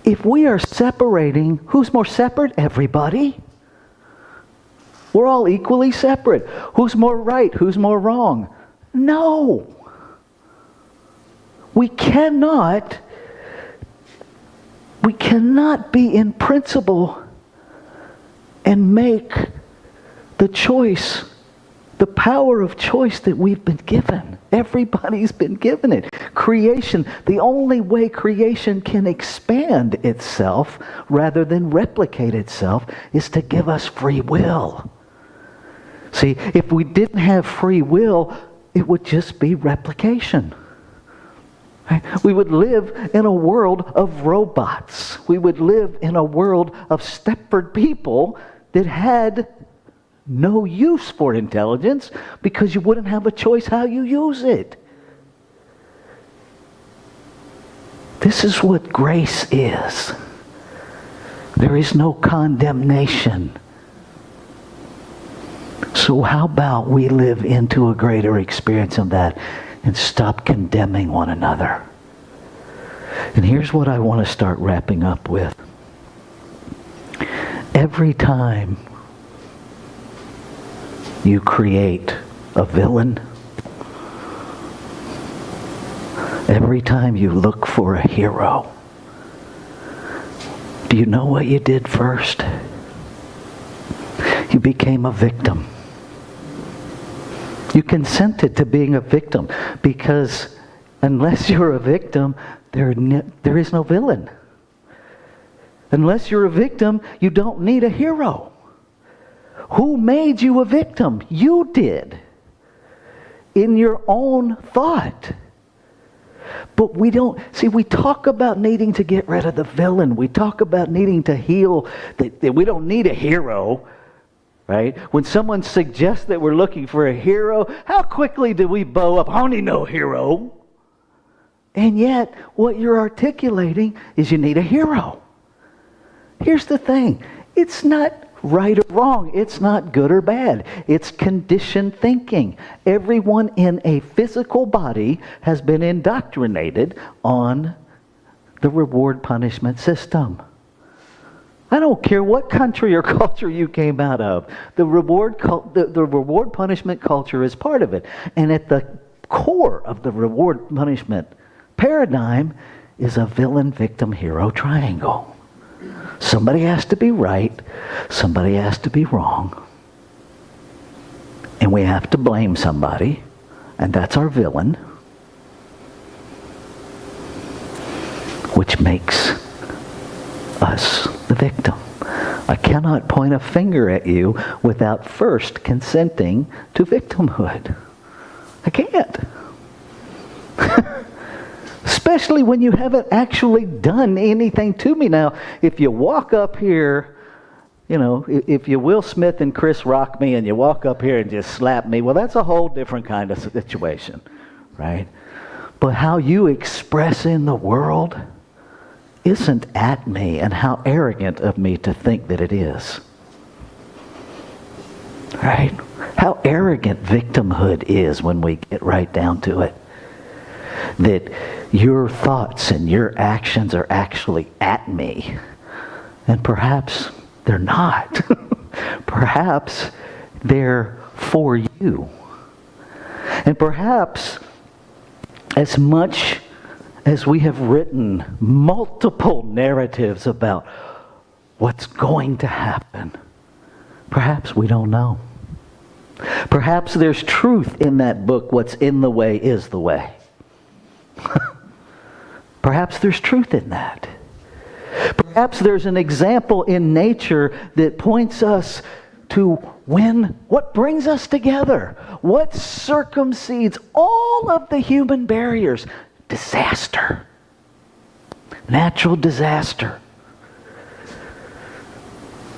if we are separating, who's more separate? Everybody. We're all equally separate. Who's more right? Who's more wrong? No. We cannot be in principle and make the choice, the power of choice that we've been given. Everybody's been given it. Creation, the only way creation can expand itself rather than replicate itself is to give us free will. See, if we didn't have free will, it would just be replication. We would live in a world of robots. We would live in a world of Stepford people that had no use for intelligence because you wouldn't have a choice how you use it. This is what grace is. There is no condemnation. So how about we live into a greater experience of that and stop condemning one another? And here's what I want to start wrapping up with. Every time you create a villain, every time you look for a hero, do you know what you did first? You became a victim. You consented to being a victim because unless you're a victim, there is no villain. Unless you're a victim, you don't need a hero. Who made you a victim? You did. In your own thought. But we don't, see, we talk about needing to get rid of the villain. We talk about needing to heal, that we don't need a hero. Right? When someone suggests that we're looking for a hero, how quickly do we bow up? I don't need no hero. And yet, what you're articulating is you need a hero. Here's the thing. It's not right or wrong. It's not good or bad. It's conditioned thinking. Everyone in a physical body has been indoctrinated on the reward-punishment system. I don't care what country or culture you came out of. The reward-punishment culture is part of it. And at the core of the reward-punishment paradigm is a villain-victim-hero triangle. Somebody has to be right, somebody has to be wrong, and we have to blame somebody, and that's our villain, which makes us the victim. I cannot point a finger at you without first consenting to victimhood. I can't. Especially when you haven't actually done anything to me. Now, if you walk up here, you know, if you Will Smith and Chris Rock me and you walk up here and just slap me, well, that's a whole different kind of situation, right? But how you express in the world isn't at me, and how arrogant of me to think that it is. Right? How arrogant victimhood is when we get right down to it. That your thoughts and your actions are actually at me. And perhaps they're not. Perhaps they're for you. And perhaps as much as we have written multiple narratives about what's going to happen, perhaps we don't know. Perhaps there's truth in that book, What's in the Way is the Way. Perhaps there's truth in that. Perhaps there's an example in nature that points us to what brings us together, what circumcedes all of the human barriers. Disaster. Natural disaster.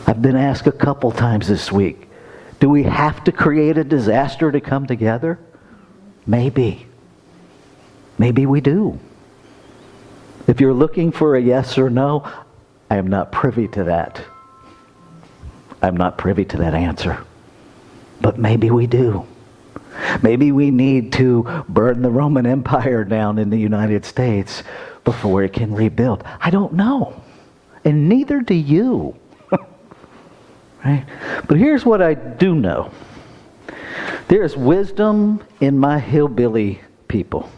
I've been asked a couple times this week, do we have to create a disaster to come together? Maybe. Maybe we do. If you're looking for a yes or no, I am not privy to that. I'm not privy to that answer. But maybe we do. Maybe we need to burn the Roman Empire down in the United States before it can rebuild. I don't know. And neither do you. Right? But here's what I do know. There's wisdom in my hillbilly people.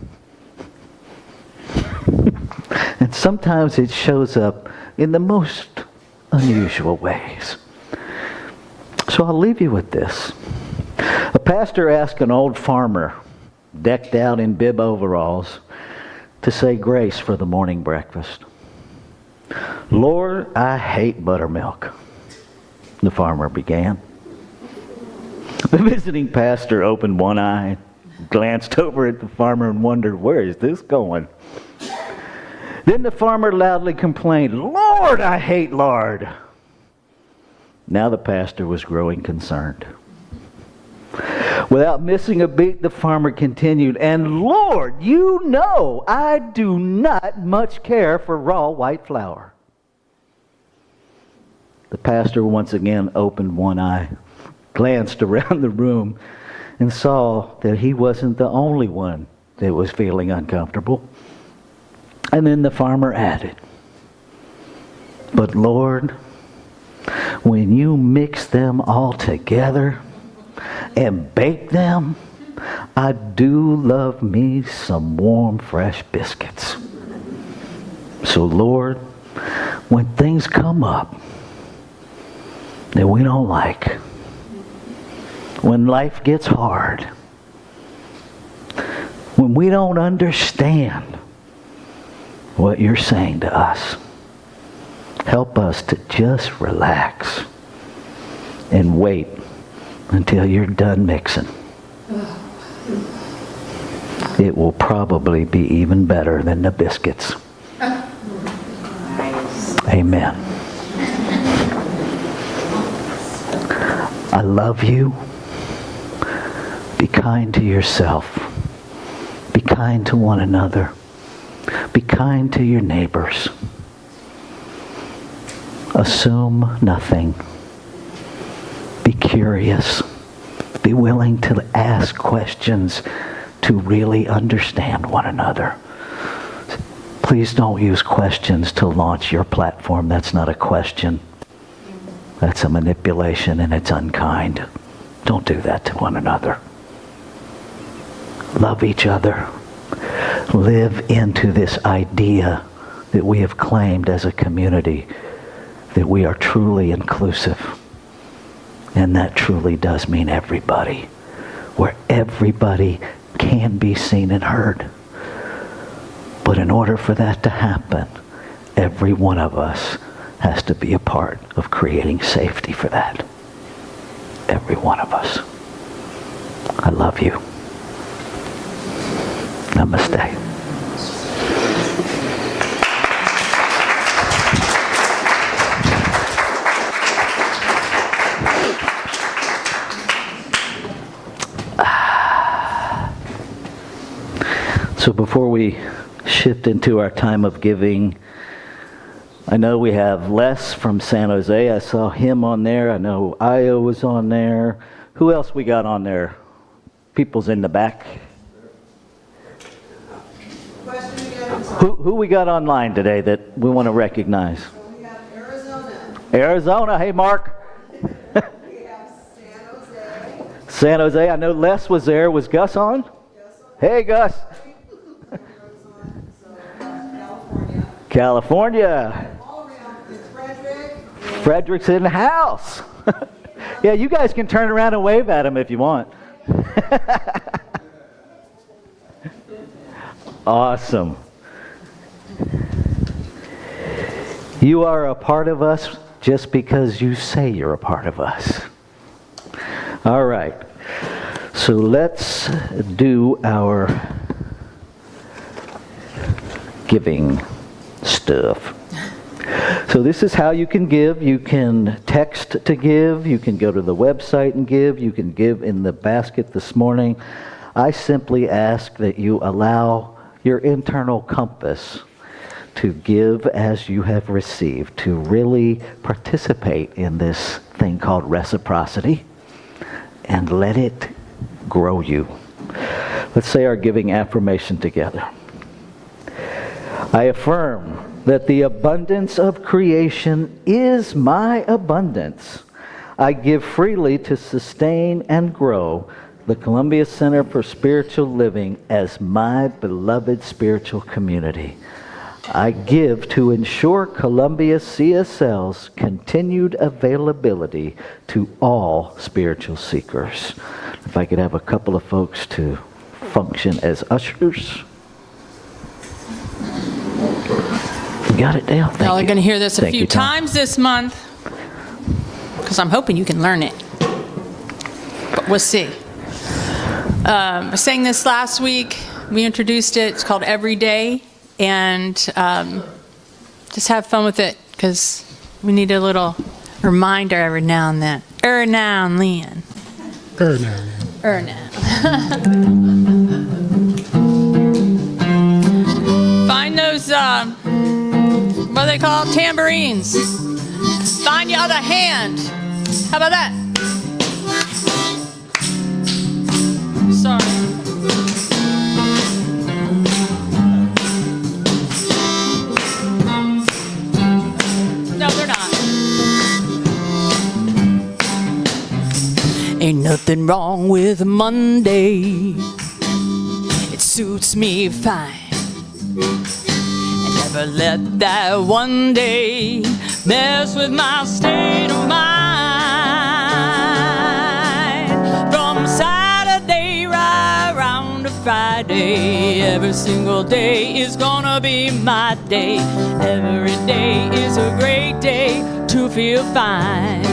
And sometimes it shows up in the most unusual ways. So I'll leave you with this. A pastor asked an old farmer, decked out in bib overalls, to say grace for the morning breakfast. Lord, I hate buttermilk, the farmer began. The visiting pastor opened one eye, glanced over at the farmer and wondered, where is this going? Then the farmer loudly complained, Lord, I hate lard. Now the pastor was growing concerned. Without missing a beat, the farmer continued, and Lord, you know I do not much care for raw white flour. The pastor once again opened one eye, glanced around the room, and saw that he wasn't the only one that was feeling uncomfortable. And then the farmer added, but Lord, when you mix them all together and bake them, I do love me some warm, fresh biscuits. So Lord, when things come up that we don't like, when life gets hard, when we don't understand what you're saying to us, help us to just relax and wait until you're done mixing. It will probably be even better than the biscuits. Amen. I love you. Be kind to yourself. Be kind to one another. Be kind to your neighbors. Assume nothing. Be curious. Be willing to ask questions to really understand one another. Please don't use questions to launch your platform. That's not a question. That's a manipulation, and it's unkind. Don't do that to one another. Love each other. Live into this idea that we have claimed as a community, that we are truly inclusive. And that truly does mean everybody, where everybody can be seen and heard. But in order for that to happen, every one of us has to be a part of creating safety for that. Every one of us. I love you. Namaste. So before we shift into our time of giving, I know we have Les from San Jose. I saw him on there. I know Io was on there. Who else we got on there? People's in the back. Who we got online today that we want to recognize? We have Arizona. Arizona. Hey, Mark. We have San Jose. San Jose. I know Les was there. Was Gus on? Hey, Gus. California. All around is Frederick. Frederick's in the house. Yeah, you guys can turn around and wave at him if you want. Awesome. You are a part of us just because you say you're a part of us. All right. So let's do our giving stuff. So this is how you can give. You can text to give. You can go to the website and give. You can give in the basket this morning. I simply ask that you allow your internal compass to give as you have received, to really participate in this thing called reciprocity and let it grow you. Let's say our giving affirmation together. I affirm that the abundance of creation is my abundance. I give freely to sustain and grow the Columbia Center for Spiritual Living as my beloved spiritual community. I give to ensure Columbia CSL's continued availability to all spiritual seekers. If I could have a couple of folks to function as ushers. You got it, Dale? Y'all are going to hear this a few times this month because I'm hoping you can learn it. But we'll see. I sang this last week. We introduced it. It's called Every Day. And just have fun with it because we need a little reminder every now and then. Now and then. Find those, what are they called? Tambourines. Find your other hand. How about that? Sorry. No, they're not. Ain't nothing wrong with Monday. It suits me fine. I never let that one day mess with my state of mind. From Saturday right around to Friday, every single day is gonna be my day. Every day is a great day to feel fine.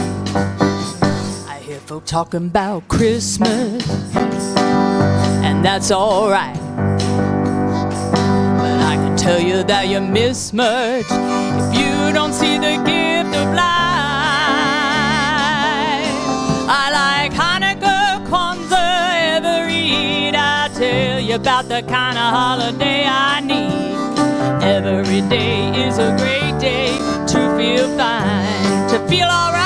I hear folk talking about Christmas, and that's alright. But I can tell you that you miss much if you don't see the gift of life. I like Hanukkah, Kwanzaa, every Eid. I tell you about the kind of holiday I need. Every day is a great day to feel fine, to feel alright.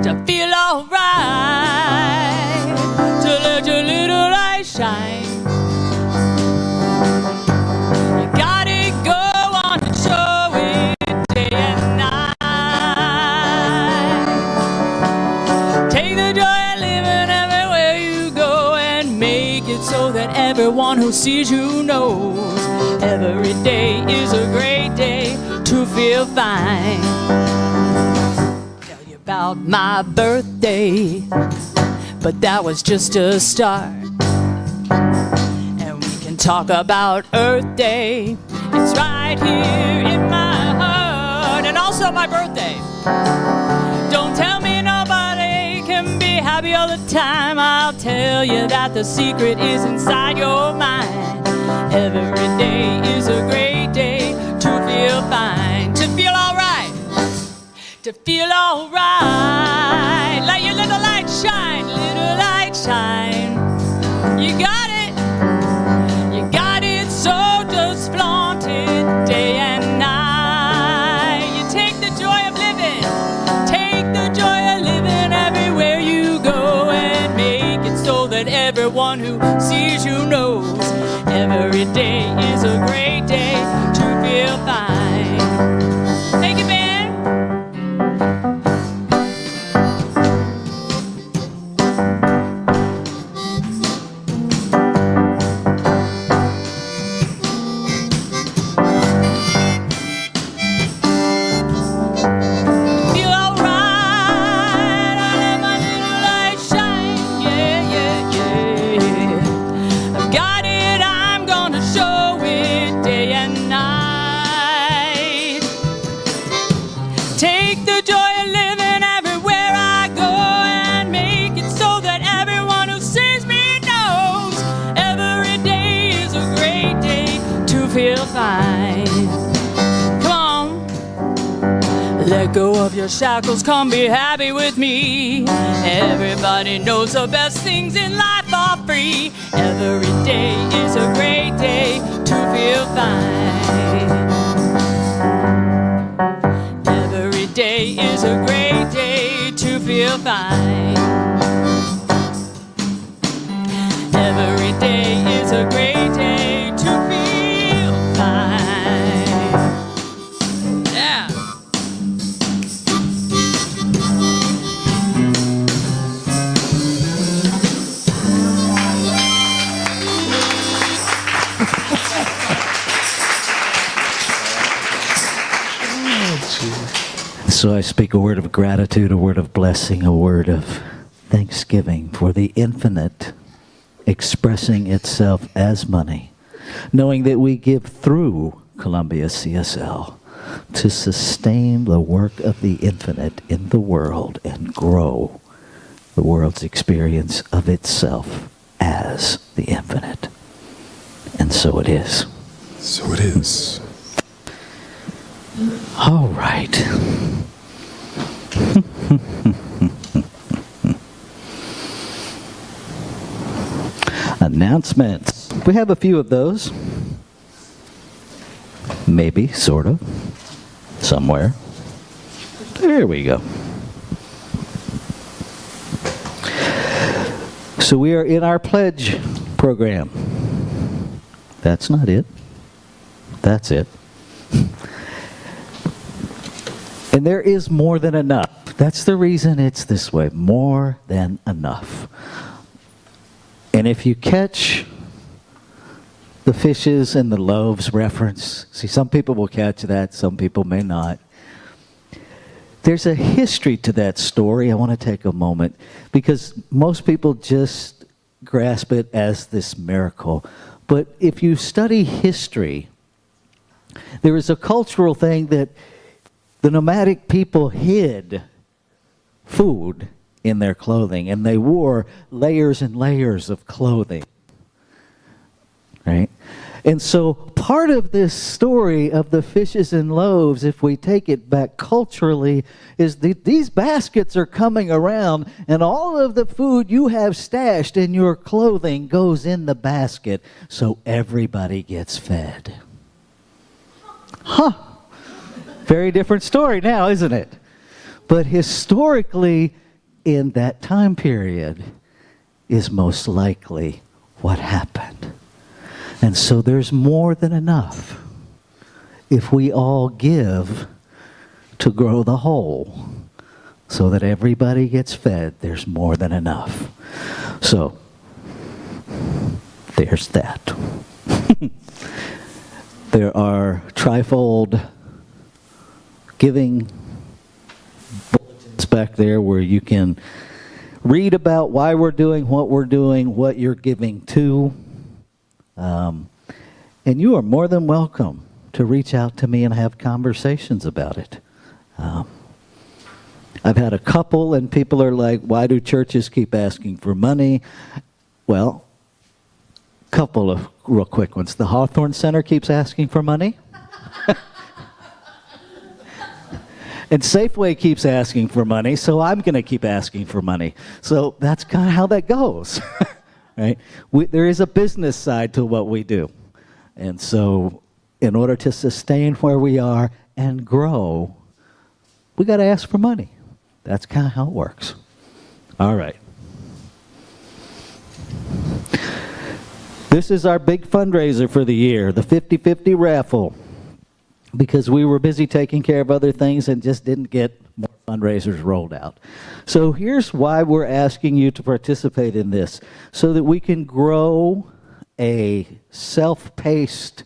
to feel alright, to let your little light shine. You gotta go on and show it day and night. Take the joy of living everywhere you go and make it so that everyone who sees you knows every day is a great day to feel fine. Tell you about my birthday, but that was just a start. And we can talk about Earth Day. It's right here in my heart. And also my birthday. Don't tell me nobody can be happy all the time. I'll tell you that the secret is inside your mind. Every day is a great day to feel fine, to feel alright, to feel alright. Let your little light shine, little light shine. You got it, so just flaunt it day and night. You take the joy of living, take the joy of living everywhere you go and make it so that everyone who sees you knows every day is a great day to feel fine. Take it, man. Feel alright, I let my little light shine. Yeah, yeah, yeah. I've got it, I'm gonna show it day and night. Take the joy of living everywhere I go and make it so that everyone who sees me knows every day is a great day to feel fine. Come on, let go of your shackles, come be happy with me. Everybody knows the best things in life are free. Every day is a great day to feel fine. Every day is a great day to feel fine. Every day is a great day to feel fine. Yeah. So I speak a word of gratitude, a word of blessing, a word of thanksgiving for the infinite expressing itself as money, knowing that we give through Columbia CSL to sustain the work of the infinite in the world and grow the world's experience of itself as the infinite. And so it is. So it is. All right. Announcements. We have a few of those. Maybe, sort of. Somewhere. There we go. So we are in our pledge program. That's not it. That's it. And there is more than enough. That's the reason it's this way. More than enough. And if you catch the fishes and the loaves reference, see, some people will catch that, some people may not. There's a history to that story. I want to take a moment because most people just grasp it as this miracle. But if you study history, there is a cultural thing that the nomadic people hid food in their clothing, and they wore layers and layers of clothing, right? And so part of this story of the fishes and loaves, if we take it back culturally, is that these baskets are coming around, and all of the food you have stashed in your clothing goes in the basket, so everybody gets fed. Huh. Very different story now, isn't it? but historically, in that time period, is most likely what happened. And so there's more than enough if we all give to grow the whole so that everybody gets fed. There's more than enough. So there's that. There are trifold giving bulletins back there where you can read about why we're doing, what you're giving to. And you are more than welcome to reach out to me and have conversations about it. I've had a couple, and people are like, why do churches keep asking for money? Well, couple of real quick ones. The Hawthorne Center keeps asking for money. And Safeway keeps asking for money, so I'm going to keep asking for money. So that's kind of how that goes, right? There is a business side to what we do. And so in order to sustain where we are and grow, we got to ask for money. That's kind of how it works. All right. This is our big fundraiser for the year, the 50-50 raffle, because we were busy taking care of other things and just didn't get more fundraisers rolled out. So here's why we're asking you to participate in this, so that we can grow a self-paced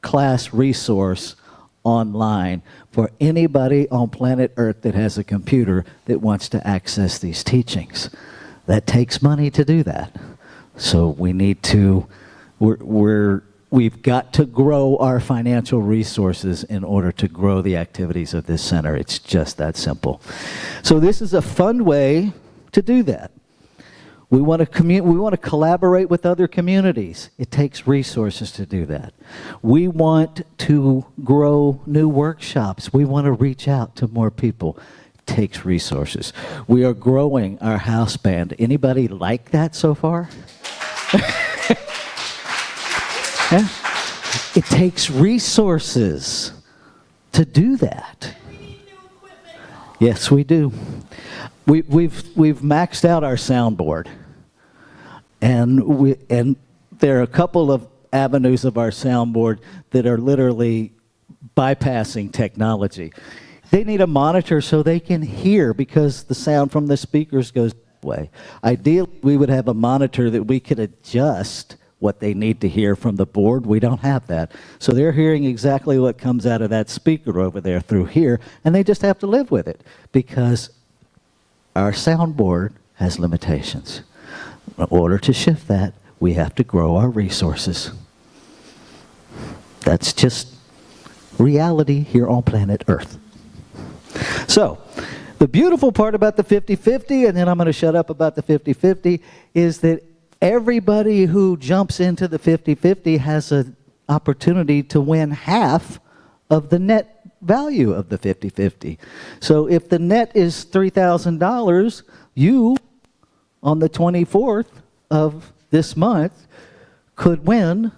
class resource online for anybody on planet Earth that has a computer that wants to access these teachings. That takes money to do that. So we need to, we've got to grow our financial resources in order to grow the activities of this center. It's just that simple. So this is a fun way to do that. We want to collaborate with other communities. It takes resources to do that. We want to grow new workshops. We want to reach out to more people. It takes resources. We are growing our house band. Anybody like that so far? Yeah? It takes resources to do that. Yes, we do. We've maxed out our soundboard. And there are a couple of avenues of our soundboard that are literally bypassing technology. They need a monitor so they can hear, because the sound from the speakers goes that way. Ideally, we would have a monitor that we could adjust what they need to hear from the board. We don't have that. So they're hearing exactly what comes out of that speaker over there through here, and they just have to live with it because our soundboard has limitations. In order to shift that, we have to grow our resources. That's just reality here on planet Earth. So, the beautiful part about the 50-50, and then I'm going to shut up about the 50-50, is that everybody who jumps into the 50-50 has an opportunity to win half of the net value of the 50-50. So if the net is $3,000, you, on the 24th of this month, could win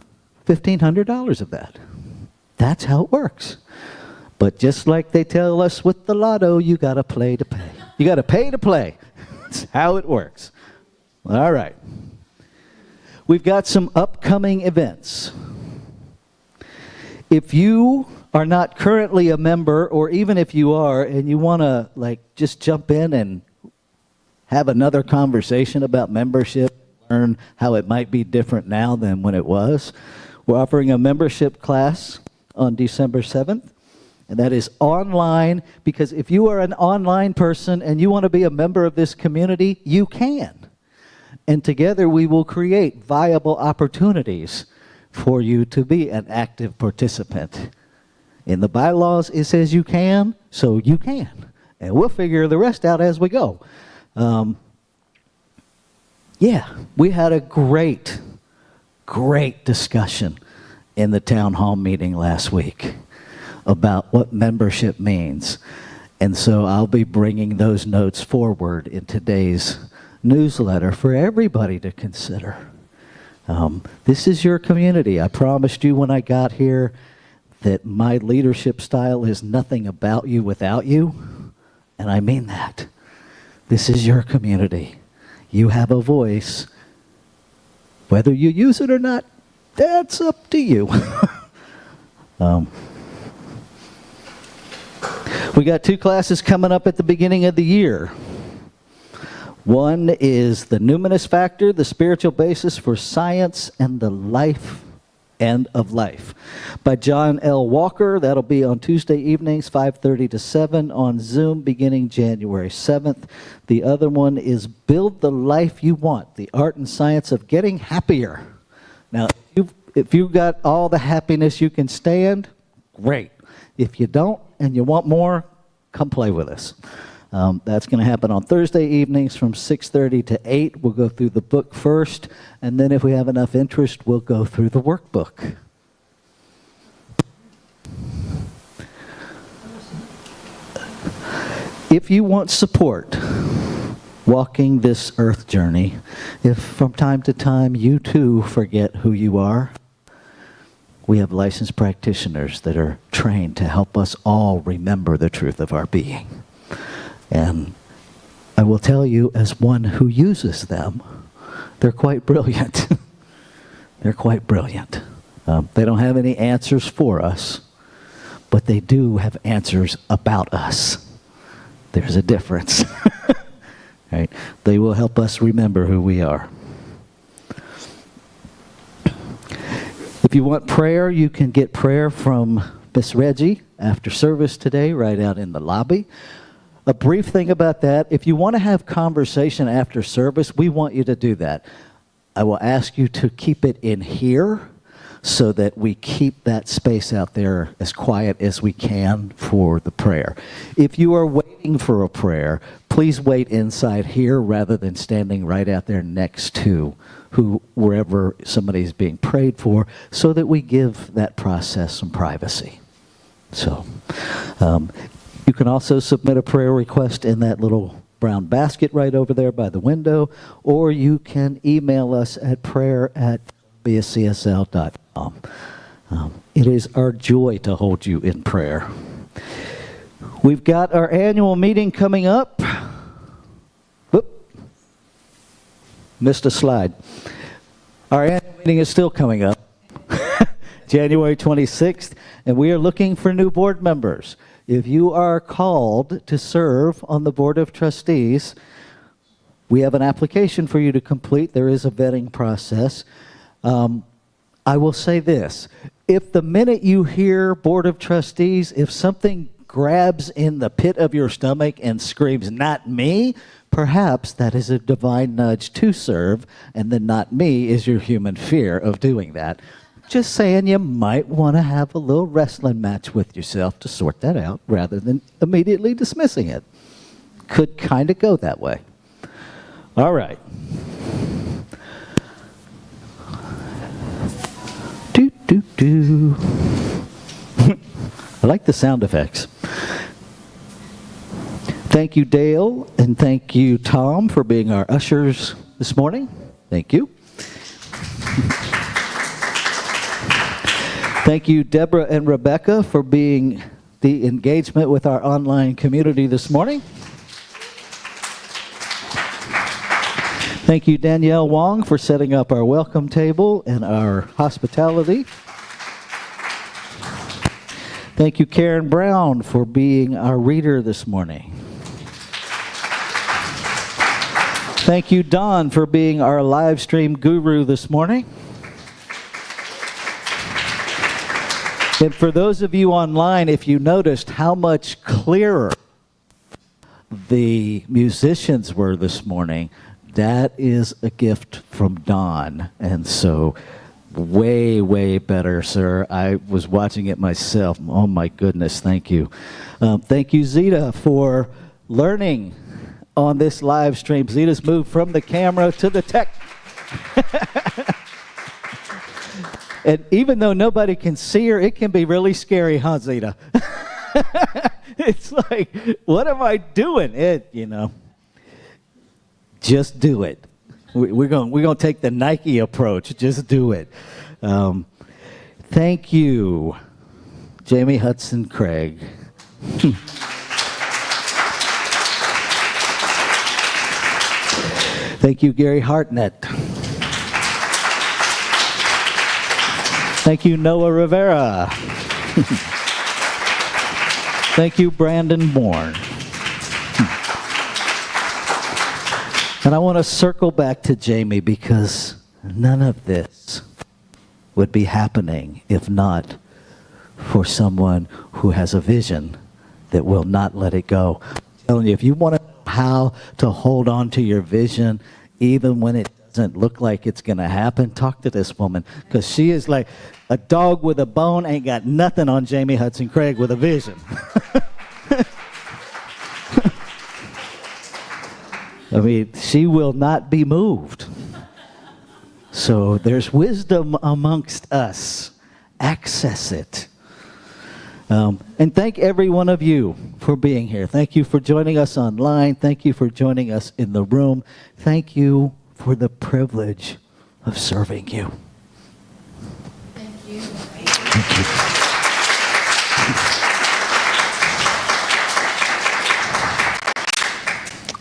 $1,500 of that. That's how it works. But just like they tell us with the lotto, you got to play to pay. You got to pay to play. That's how it works. All right. We've got some upcoming events. If you are not currently a member, or even if you are and you want to just jump in and have another conversation about membership, learn how it might be different now than when it was, we're offering a membership class on December 7th. And that is online, because if you are an online person and you want to be a member of this community, you can. And together we will create viable opportunities for you to be an active participant. In the bylaws, it says you can, so you can. And we'll figure the rest out as we go. We had a great discussion in the town hall meeting last week about what membership means. And so I'll be bringing those notes forward in today's newsletter for everybody to consider. This is your community. I promised you when I got here that my leadership style is nothing about you without you. And I mean that. This is your community. You have a voice. Whether you use it or not, that's up to you. We got 2 classes coming up at the beginning of the year. One is the numinous factor, the spiritual basis for science and the life end of life, by John L. Walker. That'll be on Tuesday evenings, 5:30 to 7 on Zoom, beginning January 7th. The other one is Build the Life You Want, the art and science of getting happier. Now, if you've got all the happiness you can stand, great. If you don't and you want more, come play with us. That's going to happen on Thursday evenings from 6:30 to 8. We'll go through the book first, and then if we have enough interest, we'll go through the workbook. If you want support walking this earth journey, if from time to time you too forget who you are, we have licensed practitioners that are trained to help us all remember the truth of our being. And I will tell you, as one who uses them, they're quite brilliant. They're quite brilliant. They don't have any answers for us, but they do have answers about us. There's a difference. Right? They will help us remember who we are. If you want prayer, you can get prayer from Miss Reggie after service today, right out in the lobby. A brief thing about that, if you want to have conversation after service, we want you to do that. I will ask you to keep it in here so that we keep that space out there as quiet as we can for the prayer. If you are waiting for a prayer, please wait inside here rather than standing right out there next to wherever somebody's being prayed for, so that we give that process some privacy. So, you can also submit a prayer request in that little brown basket right over there by the window, or you can email us at prayer@columbiacsl.com. It is our joy to hold you in prayer. We've got our annual meeting coming up. Whoop. Missed a slide. Our annual meeting is still coming up, January 26th, and we are looking for new board members. If you are called to serve on the Board of Trustees, we have an application for you to complete. There is a vetting process. I will say this. If the minute you hear Board of Trustees, if something grabs in the pit of your stomach and screams, "Not me," perhaps that is a divine nudge to serve, and the "not me" is your human fear of doing that. Just saying, you might want to have a little wrestling match with yourself to sort that out rather than immediately dismissing it. Could kind of go that way. All right. Do, do, do. I like the sound effects. Thank you, Dale, and thank you, Tom, for being our ushers this morning. Thank you. Thank you, Deborah and Rebecca, for being the engagement with our online community this morning. Thank you, Danielle Wong, for setting up our welcome table and our hospitality. Thank you, Karen Brown, for being our reader this morning. Thank you, Don, for being our live stream guru this morning. And for those of you online, if you noticed how much clearer the musicians were this morning, that is a gift from Don. And so, way, way better, sir. I was watching it myself. Oh my goodness, thank you. Thank you, Zita, for learning on this live stream. Zita's moved from the camera to the tech. And even though nobody can see her, it can be really scary, huh, Zita? It's like, what am I doing? Just do it. We're going to take the Nike approach. Just do it. Thank you, Jami Hudson Craig. Thank you, Gary Hartnett. Thank you, Noah Rivera. Thank you, Brandon Bourne. And I want to circle back to Jami because none of this would be happening if not for someone who has a vision that will not let it go. I'm telling you, if you want to know how to hold on to your vision, even when it doesn't look like it's going to happen, talk to this woman, because she is like a dog with a bone, ain't got nothing on Jami Hudson Craig with a vision. I mean, she will not be moved. So there's wisdom amongst us. Access it. And thank every one of you for being here. Thank you for joining us online. Thank you for joining us in the room. Thank you for the privilege of serving you. Thank you. Thank you.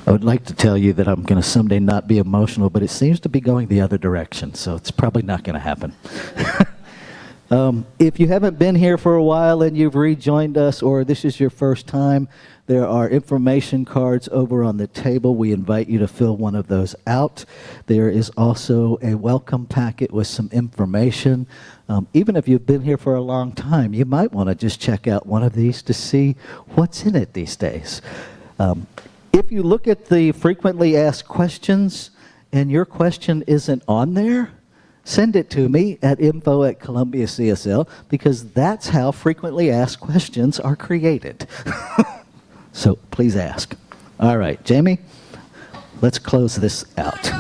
I would like to tell you that I'm going to someday not be emotional, but it seems to be going the other direction, so it's probably not going to happen. If you haven't been here for a while and you've rejoined us, or this is your first time, there are information cards over on the table. We invite you to fill one of those out. There is also a welcome packet with some information. Even if you've been here for a long time, you might want to just check out one of these to see what's in it these days. If you look at the frequently asked questions and your question isn't on there, send it to me at info@Columbia CSL, because that's how frequently asked questions are created. So please ask. All right, Jami, let's close this out.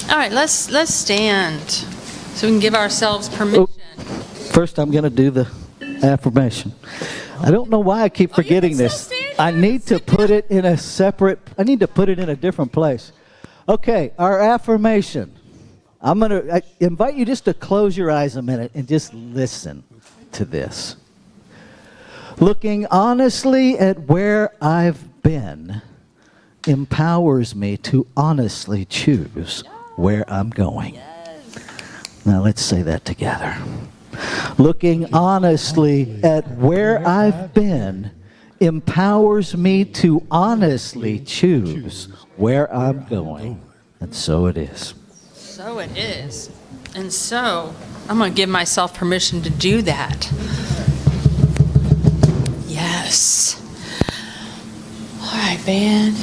All right, let's stand so we can give ourselves permission. First, I'm going to do the affirmation. I don't know why I keep forgetting this. I need to put it in a separate, I need to put it in a different place. Okay, our affirmation. I invite you just to close your eyes a minute and just listen to this. Looking honestly at where I've been empowers me to honestly choose where I'm going. Now let's say that together. Looking honestly at where I've been empowers me to honestly choose where I'm going. And so it is. So it is. And so I'm going to give myself permission to do that. Yes. All right, band.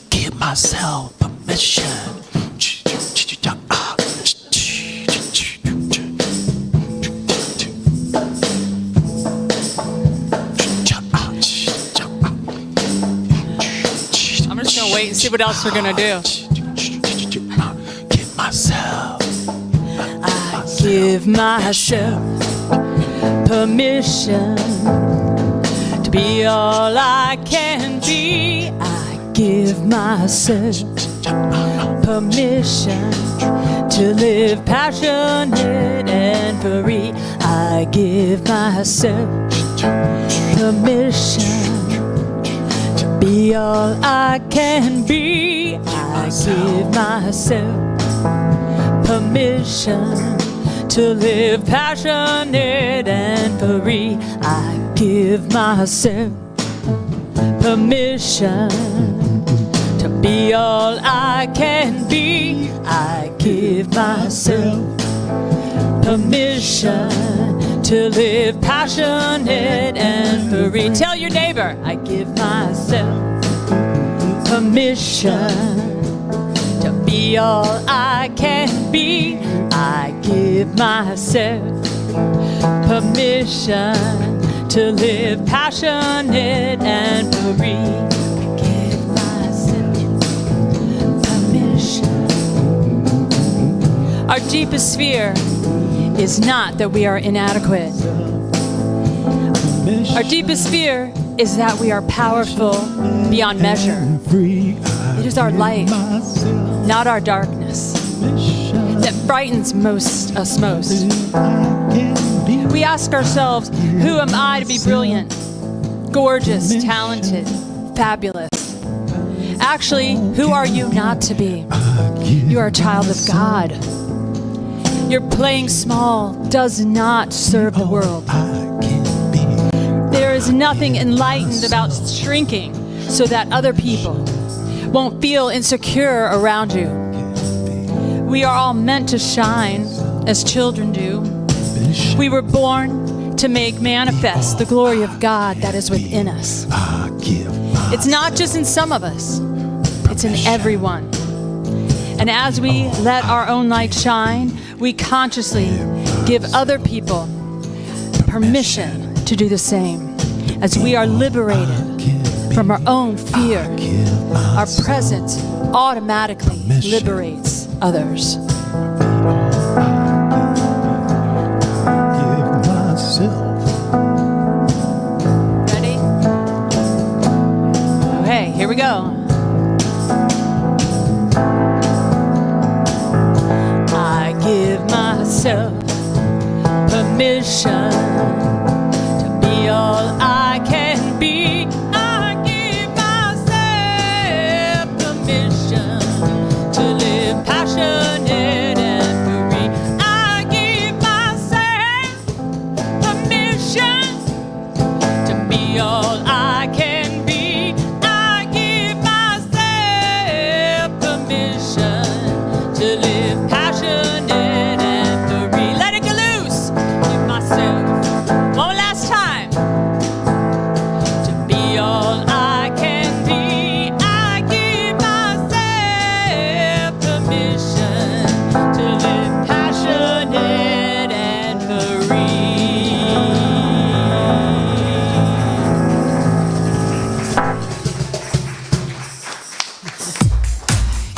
Give myself permission. I'm just going to wait and see what else we're going to do. Give myself. I give myself permission to be all I can be. I give myself permission to live passionate and free. I give myself permission to be all I can be. I give myself permission to live passionate and free. I give myself permission to be all I can be. I give myself permission to live passionate and free. Tell your neighbor, I give myself permission to be all I can be. I give myself permission to live passionate and free. I give myself permission. Our deepest fear is not that we are inadequate. Our deepest fear is that we are powerful beyond measure. It is our light, not our darkness, that frightens us most. We ask ourselves, who am I to be brilliant, gorgeous, talented, fabulous? Actually, who are you not to be? You are a child of God. Your playing small does not serve the world. There is nothing enlightened about shrinking so that other people won't feel insecure around you. We are all meant to shine as children do. We were born to make manifest the glory of God that is within us. It's not just in some of us, it's in everyone. And as we let our own light shine, we consciously give other people permission to do the same. As we are liberated from our own fear, our presence automatically liberates others. Ready? Okay, here we go. I give myself permission to be all I can be. I give myself permission to live passionate and free. I give myself permission to be all I can be. I give myself permission to live passionate and free. Let it go loose. Give myself one last time to be all I can be. I give myself permission to live passionate and free.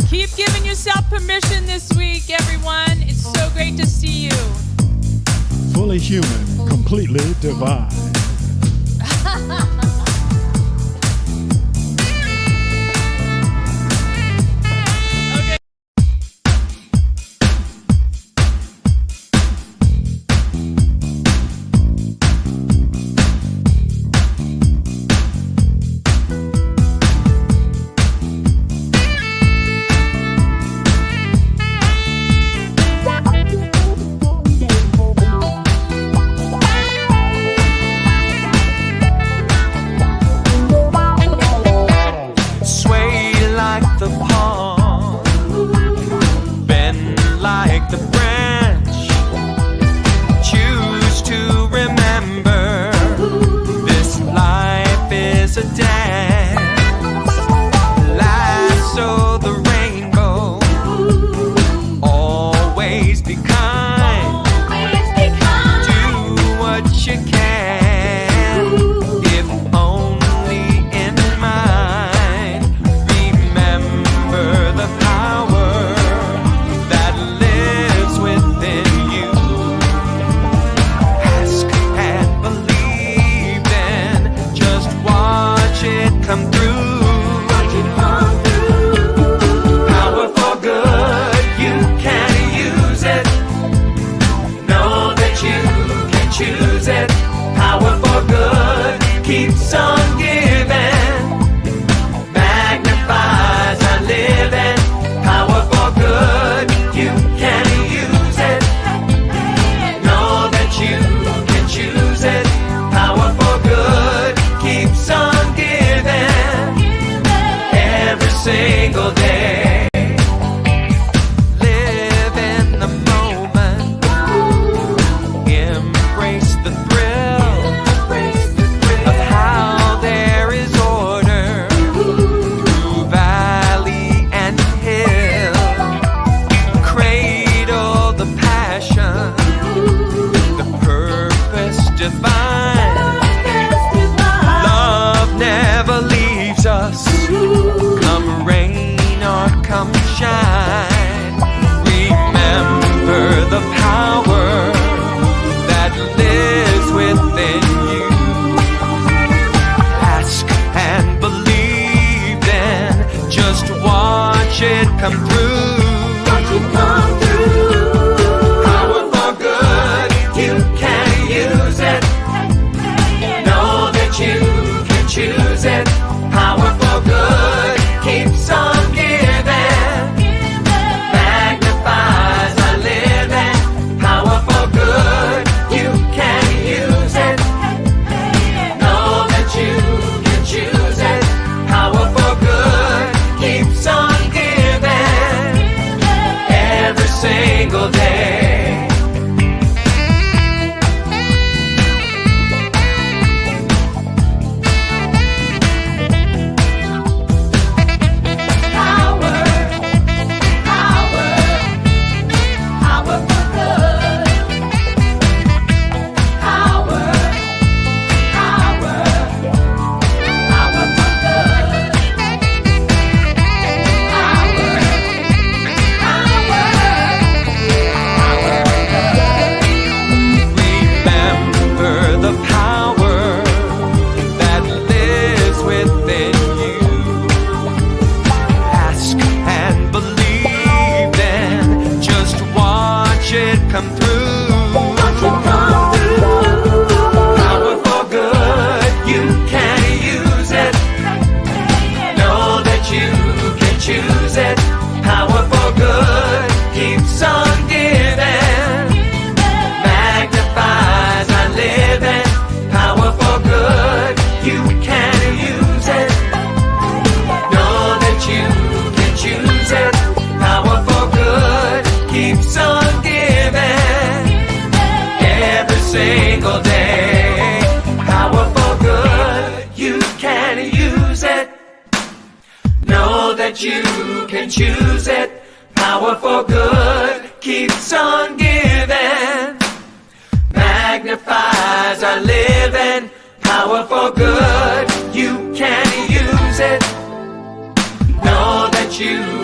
Keep giving yourself permission this week, everyone. It's so great to see you. Fully human, completely divine. Okay. come through. Won't you come through? Power for good, you can use it. Know that you can choose it. Power for good keeps on giving. Magnifies our living. Power for good, you can use it. Know that you can choose it. Power for good keeps on giving. Every single day. Come through. Won't you come through? Power for good, you can use it. Know that you can choose it. Power for good keeps on giving. Magnifies our living. Power for good, you can use it. Know that you can choose it. Power for good keeps on giving. Every single day. Power for good, you can use it. Know that you can choose it. Power for good keeps on giving. Magnifies our living. Power for good, you can use it. Know that you